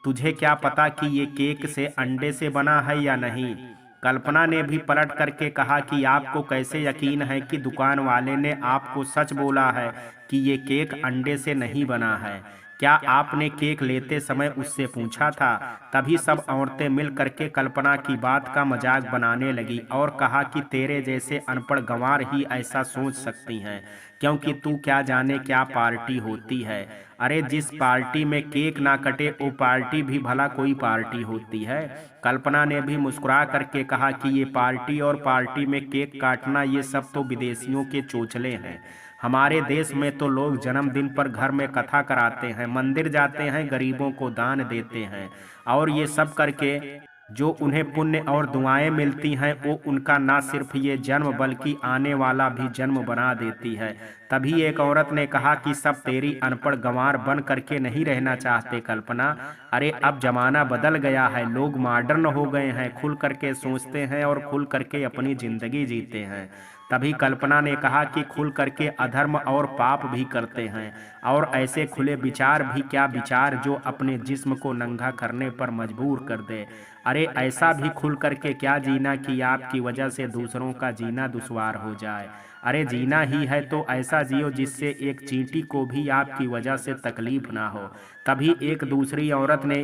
तुझे क्या पता कि ये केक से अंडे से बना है या नहीं। कल्पना ने भी पलट करके कहा कि आपको कैसे यकीन है कि दुकान वाले ने आपको सच बोला है कि ये केक अंडे से नहीं बना है। क्या आपने केक लेते समय उससे पूछा था। तभी सब औरतें मिल करके कल्पना की बात का मजाक बनाने लगी और कहा कि तेरे जैसे अनपढ़ गंवार ही ऐसा सोच सकती हैं, क्योंकि तू क्या जाने क्या पार्टी होती है। अरे जिस पार्टी में केक ना कटे वो पार्टी भी भला कोई पार्टी होती है। कल्पना ने भी मुस्कुरा करके कहा कि ये पार्टी और पार्टी में केक काटना ये सब तो विदेशियों के चोचले हैं। हमारे देश में तो लोग जन्मदिन पर घर में कथा कराते हैं, मंदिर जाते हैं, गरीबों को दान देते हैं और ये सब करके जो उन्हें पुण्य और दुआएं मिलती हैं वो उनका ना सिर्फ ये जन्म बल्कि आने वाला भी जन्म बना देती है। तभी एक औरत ने कहा कि सब तेरी अनपढ़ गंवार बन करके नहीं रहना चाहते कल्पना। अरे अब जमाना बदल गया है, लोग मॉडर्न हो गए हैं, खुल करके सोचते हैं और खुल करके अपनी जिंदगी जीते हैं। तभी कल्पना ने कहा कि खुल करके अधर्म और पाप भी करते हैं और ऐसे खुले विचार भी क्या विचार जो अपने जिस्म को नंगा करने पर मजबूर कर दे। अरे ऐसा भी खुल करके क्या जीना कि आपकी वजह से दूसरों का जीना दुश्वार हो जाए। अरे जीना ही है तो ऐसा जियो जिससे एक चींटी को भी आपकी वजह से तकलीफ ना हो। तभी एक दूसरी औरत ने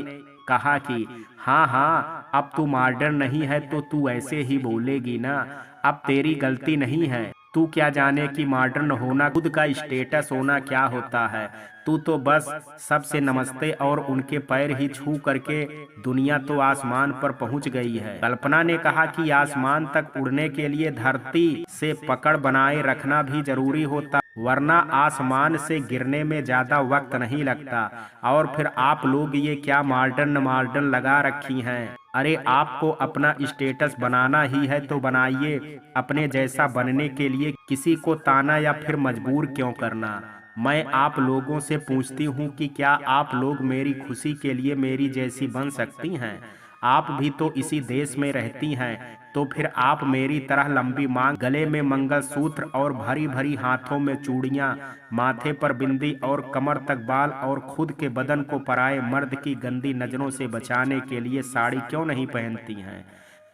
कहा कि हाँ हाँ, अब तू मॉडर्न नहीं है तो तू ऐसे ही बोलेगी ना, अब तेरी गलती नहीं है। तू क्या जाने कि मॉडर्न होना खुद का स्टेटस होना क्या होता है। तू तो बस सबसे नमस्ते और उनके पैर ही छू करके दुनिया तो आसमान पर पहुंच गई है। कल्पना ने कहा कि आसमान तक उड़ने के लिए धरती से पकड़ बनाए रखना भी जरूरी होता, वरना आसमान से गिरने में ज्यादा वक्त नहीं लगता। और फिर आप लोग ये क्या मॉडर्न मॉडर्न लगा रखी हैं। अरे आपको अपना स्टेटस बनाना ही है तो बनाइए, अपने जैसा बनने के लिए किसी को ताना या फिर मजबूर क्यों करना। मैं आप लोगों से पूछती हूँ कि क्या आप लोग मेरी खुशी के लिए मेरी जैसी बन सकती हैं। आप भी तो इसी देश में रहती हैं, तो फिर आप मेरी तरह लंबी मांग, गले में मंगलसूत्र और भरी भरी हाथों में चूड़ियां, माथे पर बिंदी और कमर तक बाल और खुद के बदन को पराये मर्द की गंदी नजरों से बचाने के लिए साड़ी क्यों नहीं पहनती हैं।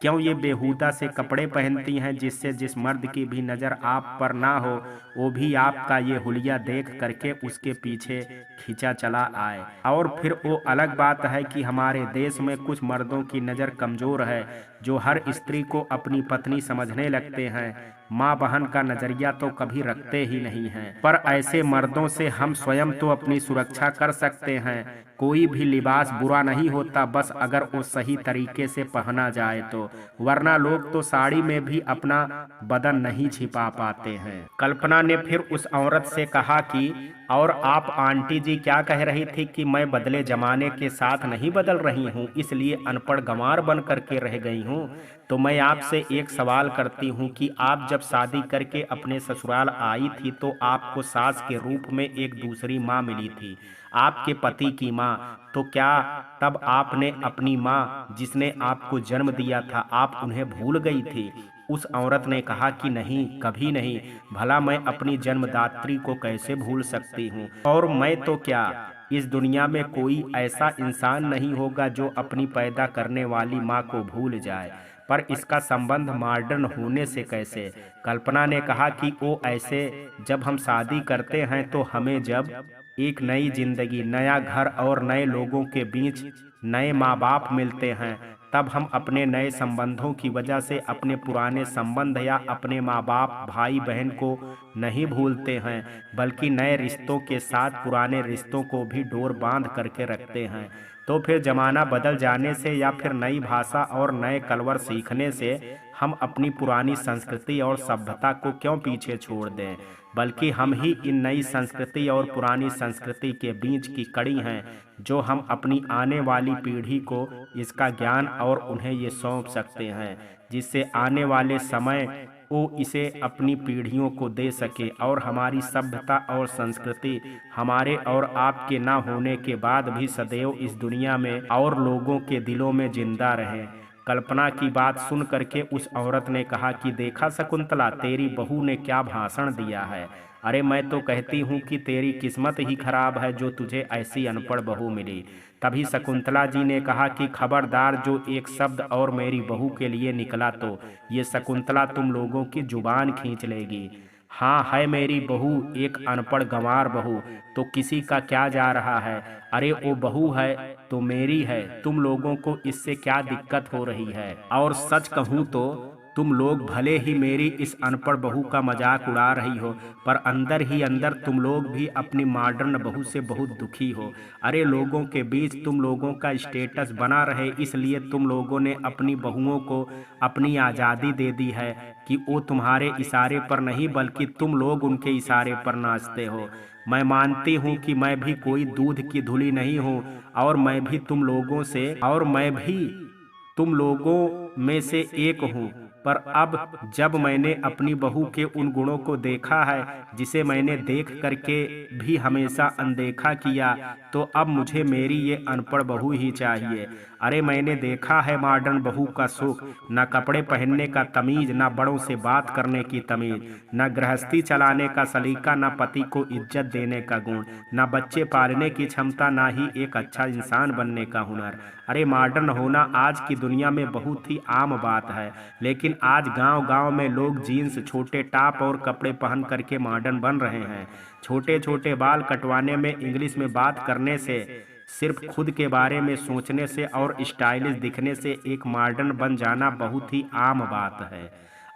क्यों ये बेहुदा से कपड़े पहनती हैं जिससे जिस मर्द की भी नज़र आप पर ना हो वो भी आपका ये हुलिया देख करके उसके पीछे खींचा चला आए। और फिर वो अलग बात है कि हमारे देश में कुछ मर्दों की नज़र कमज़ोर है, जो हर स्त्री को अपनी पत्नी समझने लगते हैं, माँ बहन का नज़रिया तो कभी रखते ही नहीं हैं। पर ऐसे मर्दों से हम स्वयं तो अपनी सुरक्षा कर सकते हैं। कोई भी लिबास बुरा नहीं होता, बस अगर वो सही तरीके से पहना जाए तो, वरना लोग तो साड़ी में भी अपना बदन नहीं छिपा पाते हैं। कल्पना ने फिर उस औरत से कहा कि और आप आंटी जी क्या कह रही थी कि मैं बदले जमाने के साथ नहीं बदल रही हूँ, इसलिए अनपढ़ गंवार बन करके रह गई हूँ। तो मैं आपसे एक सवाल करती हूँ कि आप जब शादी करके अपने ससुराल आई थी तो आपको सास के रूप में एक दूसरी माँ मिली थी, आपके पति की माँ। तो क्या तब आपने अपनी माँ जिसने आपको जन्म दिया था, आप उन्हें भूल गई थी? उस औरत ने कहा कि नहीं, कभी नहीं। भला मैं अपनी जन्मदात्री को कैसे भूल सकती हूँ? और मैं तो क्या, इस दुनिया में कोई ऐसा इंसान नहीं होगा जो अपनी पैदा करने वाली माँ को भूल जाए। पर इसका संबंध मॉडर्न होने से कैसे? कल्पना ने कहा कि वो ऐसे, जब हम शादी करते हैं तो हमें जब एक नई जिंदगी, नया घर और नए लोगों के बीच नए माँ बाप मिलते हैं, तब हम अपने नए संबंधों की वजह से अपने पुराने संबंध या अपने माँ बाप भाई बहन को नहीं भूलते हैं, बल्कि नए रिश्तों के साथ पुराने रिश्तों को भी डोर बांध करके रखते हैं। तो फिर जमाना बदल जाने से या फिर नई भाषा और नए कलवर सीखने से हम अपनी पुरानी संस्कृति और सभ्यता को क्यों पीछे छोड़ दें? बल्कि हम ही इन नई संस्कृति और पुरानी संस्कृति के बीच की कड़ी हैं, जो हम अपनी आने वाली पीढ़ी को इसका ज्ञान और उन्हें ये सौंप सकते हैं, जिससे आने वाले समय वो इसे अपनी पीढ़ियों को दे सके और हमारी सभ्यता और संस्कृति हमारे और आपके ना होने के बाद भी सदैव इस दुनिया में और लोगों के दिलों में जिंदा रहे। कल्पना की बात सुन करके उस औरत ने कहा कि देखा शकुंतला, तेरी बहू ने क्या भाषण दिया है। अरे मैं तो कहती हूँ कि तेरी किस्मत ही खराब है जो तुझे ऐसी अनपढ़ बहू मिली। तभी शकुंतला जी ने कहा कि खबरदार, जो एक शब्द और मेरी बहू के लिए निकला तो ये शकुंतला तुम लोगों की जुबान खींच लेगी। हाँ, है मेरी बहू एक अनपढ़ गंवार बहू, तो किसी का क्या जा रहा है? अरे वो बहू है तो मेरी है, तुम लोगों को इससे क्या दिक्कत हो रही है? और सच कहूँ तो तुम लोग भले ही मेरी इस अनपढ़ बहू का मजाक उड़ा रही हो, पर अंदर ही अंदर तुम लोग भी अपनी मॉडर्न बहू से बहुत दुखी हो। अरे लोगों के बीच तुम लोगों का स्टेटस बना रहे, इसलिए तुम लोगों ने अपनी बहुओं को अपनी आज़ादी दे दी है कि वो तुम्हारे इशारे पर नहीं, बल्कि तुम लोग उनके इशारे पर नाचते हो। मैं मानती हूँ कि मैं भी कोई दूध की धुली नहीं हूँ, और मैं भी तुम लोगों में से एक हूँ। पर अब जब मैंने अपनी बहू के उन गुणों को देखा है जिसे मैंने देख करके भी हमेशा अनदेखा किया, तो अब मुझे मेरी ये अनपढ़ बहू ही चाहिए। अरे मैंने देखा है मॉडर्न बहू का सुख, न कपड़े पहनने का तमीज, न बड़ों से बात करने की तमीज, न गृहस्थी चलाने का सलीका, न पति को इज्जत देने का गुण, न बच्चे पालने की क्षमता, न ही एक अच्छा इंसान बनने का हुनर। अरे मॉडर्न होना आज की दुनिया में बहुत ही आम बात है, लेकिन आज गांव-गांव में लोग जीन्स, छोटे टॉप और कपड़े पहन करके मॉडर्न बन रहे हैं। छोटे छोटे बाल कटवाने में, इंग्लिश में बात करने से, सिर्फ खुद के बारे में सोचने से और स्टाइलिश दिखने से एक मॉडर्न बन जाना बहुत ही आम बात है।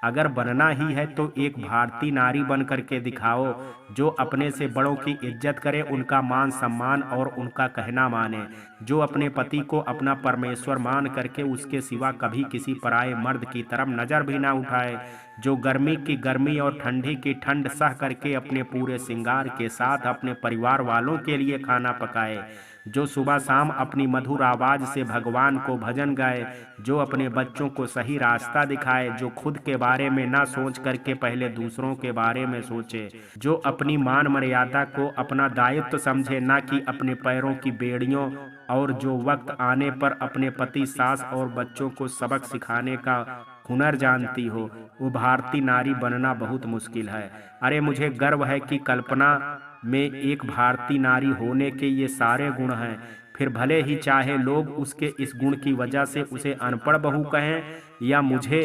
अगर बनना ही है तो एक भारतीय नारी बन करके दिखाओ, जो अपने से बड़ों की इज्जत करे, उनका मान सम्मान और उनका कहना माने, जो अपने पति को अपना परमेश्वर मान करके उसके सिवा कभी किसी पराये मर्द की तरफ नजर भी ना उठाए, जो गर्मी की गर्मी और ठंडी की ठंड सह करके अपने पूरे श्रृंगार के साथ अपने परिवार वालों के लिए खाना पकाए, जो सुबह शाम अपनी मधुर आवाज से भगवान को भजन गाए, जो अपने बच्चों को सही रास्ता दिखाए, जो खुद के बारे में ना सोच करके पहले दूसरों के बारे में सोचे, जो अपनी मान मर्यादा को अपना दायित्व समझे, ना कि अपने पैरों की बेड़ियों, और जो वक्त आने पर अपने पति, सास और बच्चों को सबक सिखाने का हुनर जानती हो, वो भारतीय नारी बनना बहुत मुश्किल है। अरे मुझे गर्व है कि कल्पना में एक भारतीय नारी होने के ये सारे गुण हैं। फिर भले ही चाहे लोग उसके इस गुण की वजह से उसे अनपढ़ बहू कहें, या मुझे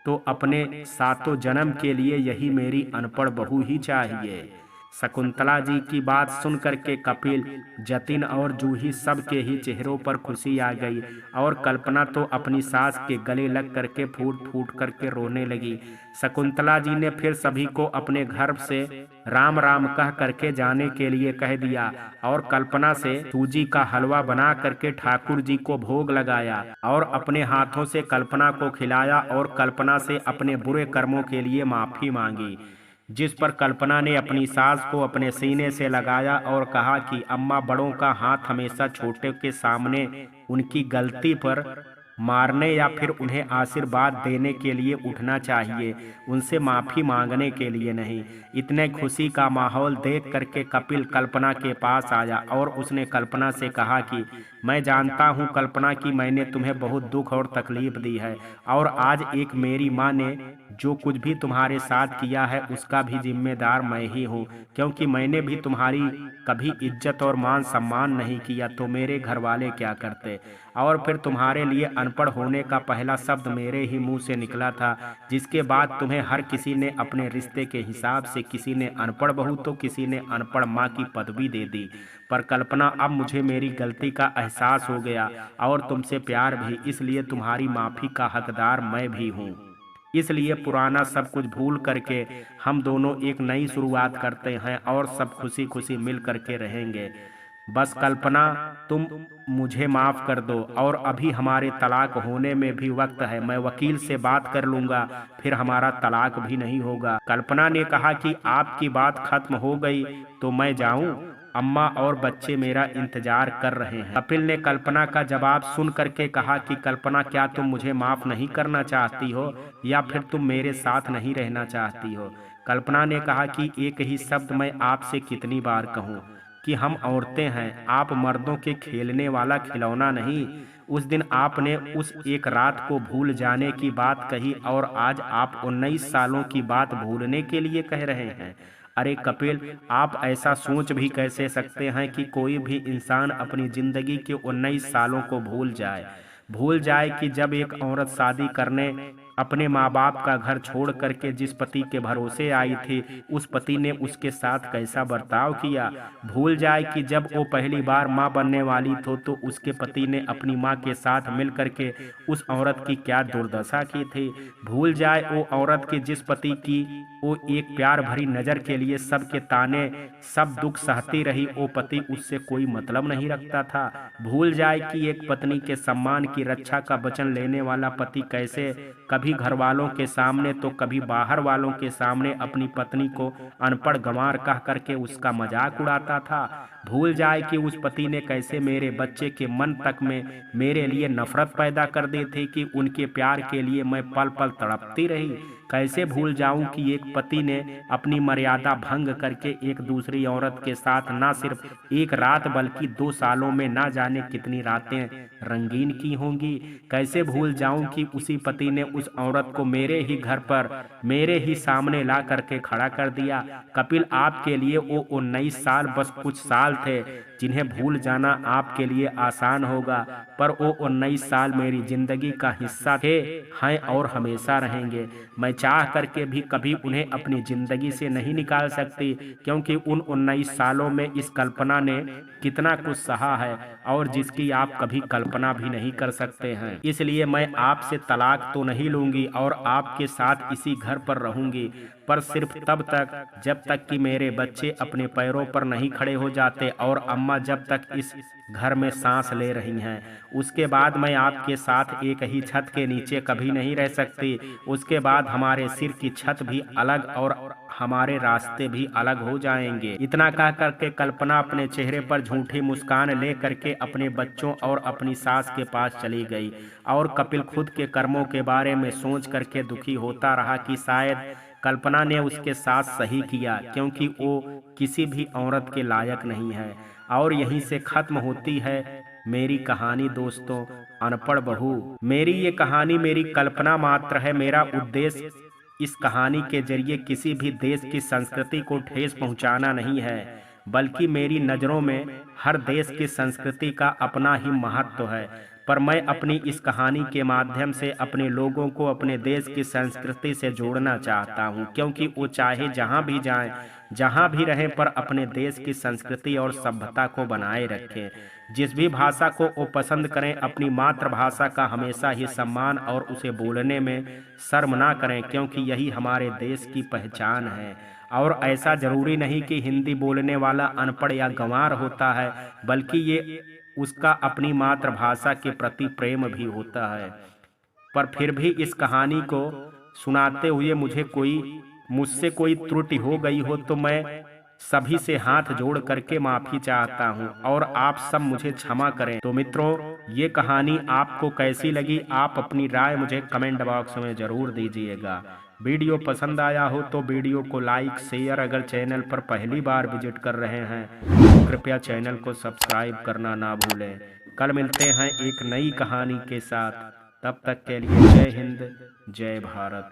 तो अपने सातों जन्म के लिए यही मेरी अनपढ़ बहू ही चाहिए। शकुंतला जी की बात सुन करके कपिल, जतिन और जूही सबके ही चेहरों पर खुशी आ गई और कल्पना तो अपनी सास के गले लग करके फूट फूट करके रोने लगी। शकुंतला जी ने फिर सभी को अपने घर से राम राम कह करके जाने के लिए कह दिया और कल्पना से सूजी का हलवा बना करके ठाकुर जी को भोग लगाया और अपने हाथों से कल्पना को खिलाया और कल्पना से अपने बुरे कर्मों के लिए माफी मांगी। जिस पर कल्पना ने अपनी सास को अपने सीने से लगाया और कहा कि अम्मा, बड़ों का हाथ हमेशा छोटे के सामने उनकी गलती पर मारने या फिर उन्हें आशीर्वाद देने के लिए उठना चाहिए, उनसे माफ़ी मांगने के लिए नहीं। इतने खुशी का माहौल देख करके कपिल कल्पना के पास आया और उसने कल्पना से कहा कि मैं जानता हूँ कल्पना कि मैंने तुम्हें बहुत दुख और तकलीफ दी है और आज एक मेरी माँ ने जो कुछ भी तुम्हारे साथ किया है उसका भी जिम्मेदार मैं ही हूँ, क्योंकि मैंने भी तुम्हारी कभी इज्जत और मान सम्मान नहीं किया तो मेरे घर वाले क्या करते। और फिर तुम्हारे लिए अनपढ़ होने का पहला शब्द मेरे ही मुंह से निकला था, जिसके बाद तुम्हें हर किसी ने अपने रिश्ते के हिसाब से, किसी ने अनपढ़ बहू तो किसी ने अनपढ़ माँ की पदवी दे दी। पर कल्पना, अब मुझे मेरी गलती का एहसास हो गया और तुमसे प्यार भी, इसलिए तुम्हारी माफ़ी का हकदार मैं भी हूँ। इसलिए पुराना सब कुछ भूल करके हम दोनों एक नई शुरुआत करते हैं और सब खुशी खुशी मिल करके रहेंगे। बस कल्पना, तुम मुझे माफ़ कर दो और अभी हमारे तलाक होने में भी वक्त है, मैं वकील से बात कर लूँगा, फिर हमारा तलाक भी नहीं होगा। कल्पना ने कहा कि आपकी बात खत्म हो गई तो मैं जाऊँ, अम्मा और बच्चे मेरा इंतजार कर रहे हैं। कपिल ने कल्पना का जवाब सुन करके कहा कि कल्पना, क्या तुम मुझे माफ़ नहीं करना चाहती हो या फिर तुम मेरे साथ नहीं रहना चाहती हो? कल्पना ने कहा कि एक ही शब्द मैं आपसे कितनी बार कहूँ कि हम औरतें हैं, आप मर्दों के खेलने वाला खिलौना नहीं। उस दिन आपने उस एक रात को भूल जाने की बात कही और आज आप 19 सालों की बात भूलने के लिए कह रहे हैं। अरे कपिल, आप ऐसा सोच भी कैसे सकते हैं कि कोई भी इंसान अपनी जिंदगी के 19 सालों को भूल जाए कि जब एक औरत शादी करने अपने माँ बाप का घर छोड़ करके जिस पति के भरोसे आई थी, उस पति ने उसके साथ कैसा बर्ताव किया। भूल जाए कि जब वो पहली बार माँ बनने वाली तो उसके पति ने अपनी माँ के साथ मिल करके उस औरत की क्या दुर्दशा की थी। भूल जाए वो औरत की जिस पति की वो एक प्यार भरी नज़र के लिए सबके ताने, सब दुख सहती रही, वो पति उससे कोई मतलब नहीं रखता था। भूल जाए कि एक पत्नी के सम्मान की रक्षा का वचन लेने वाला पति कैसे कभी घर वालों के सामने तो कभी बाहर वालों के सामने अपनी पत्नी को अनपढ़ गंवार कह करके उसका मजाक उड़ाता था। भूल जाए कि उस पति ने कैसे मेरे बच्चे के मन तक में मेरे लिए नफरत पैदा कर दी थी कि उनके प्यार के लिए मैं पल पल तड़पती रही। कैसे भूल जाऊं कि एक पति ने अपनी मर्यादा भंग करके एक दूसरी औरत के साथ ना सिर्फ एक रात बल्कि 2 सालों में ना जाने कितनी रातें रंगीन की होंगी। कैसे भूल जाऊं कि उसी पति ने उस औरत को मेरे ही घर पर मेरे ही सामने ला करके खड़ा कर दिया। कपिल, आपके लिए वो 19 साल बस कुछ साल थे जिन्हें भूल जाना आपके लिए आसान होगा, पर वो 19 साल मेरी जिंदगी का हिस्सा थे, हैं और हमेशा रहेंगे। मैं चाह करके भी कभी उन्हें अपनी जिंदगी से नहीं निकाल सकती, क्योंकि उन 19 सालों में इस कल्पना ने कितना कुछ सहा है और जिसकी आप कभी कल्पना भी नहीं कर सकते हैं। इसलिए मैं आपसे तलाक तो नहीं लूंगी और आपके साथ इसी घर पर रहूंगी, पर सिर्फ तब तक जब तक कि मेरे बच्चे अपने पैरों पर नहीं खड़े हो जाते और अम्मा जब तक इस घर में सांस ले रही हैं। उसके बाद मैं आपके साथ एक ही छत के नीचे कभी नहीं रह सकती। उसके बाद हमारे सिर की छत भी अलग और हमारे रास्ते भी अलग हो जाएंगे। इतना कह करके कल्पना अपने चेहरे पर झूठी मुस्कान ले करके अपने बच्चों और अपनी सास के पास चली गई और कपिल खुद के कर्मों के बारे में सोच करके दुखी होता रहा कि शायद कल्पना ने उसके साथ सही किया, क्योंकि वो किसी भी औरत के लायक नहीं है। और यहीं से खत्म होती है मेरी कहानी दोस्तों, अनपढ़ बहू। मेरी ये कहानी मेरी कल्पना मात्र है। मेरा उद्देश्य इस कहानी के जरिए किसी भी देश की संस्कृति को ठेस पहुंचाना नहीं है, बल्कि मेरी नज़रों में हर देश की संस्कृति का अपना ही महत्व है। पर मैं अपनी इस कहानी के माध्यम से अपने लोगों को अपने देश की संस्कृति से जोड़ना चाहता हूँ, क्योंकि वो चाहे जहाँ भी जाएं, जहाँ भी रहें, पर अपने देश की संस्कृति और सभ्यता को बनाए रखें। जिस भी भाषा को वो पसंद करें, अपनी मातृभाषा का हमेशा ही सम्मान और उसे बोलने में शर्म ना करें, क्योंकि यही हमारे देश की पहचान है। और ऐसा जरूरी नहीं कि हिंदी बोलने वाला अनपढ़ या गंवार होता है, बल्कि ये उसका अपनी मातृभाषा के प्रति प्रेम भी होता है। पर फिर भी इस कहानी को सुनाते हुए मुझसे कोई त्रुटि हो गई हो तो मैं सभी से हाथ जोड़ करके माफी चाहता हूँ और आप सब मुझे क्षमा करें। तो मित्रों, ये कहानी आपको कैसी लगी, आप अपनी राय मुझे कमेंट बॉक्स में जरूर दीजिएगा। वीडियो पसंद आया हो तो वीडियो को लाइक शेयर, अगर चैनल पर पहली बार विजिट कर रहे हैं तो कृपया चैनल को सब्सक्राइब करना ना भूलें। कल मिलते हैं एक नई कहानी के साथ, तब तक के लिए जय हिंद, जय भारत।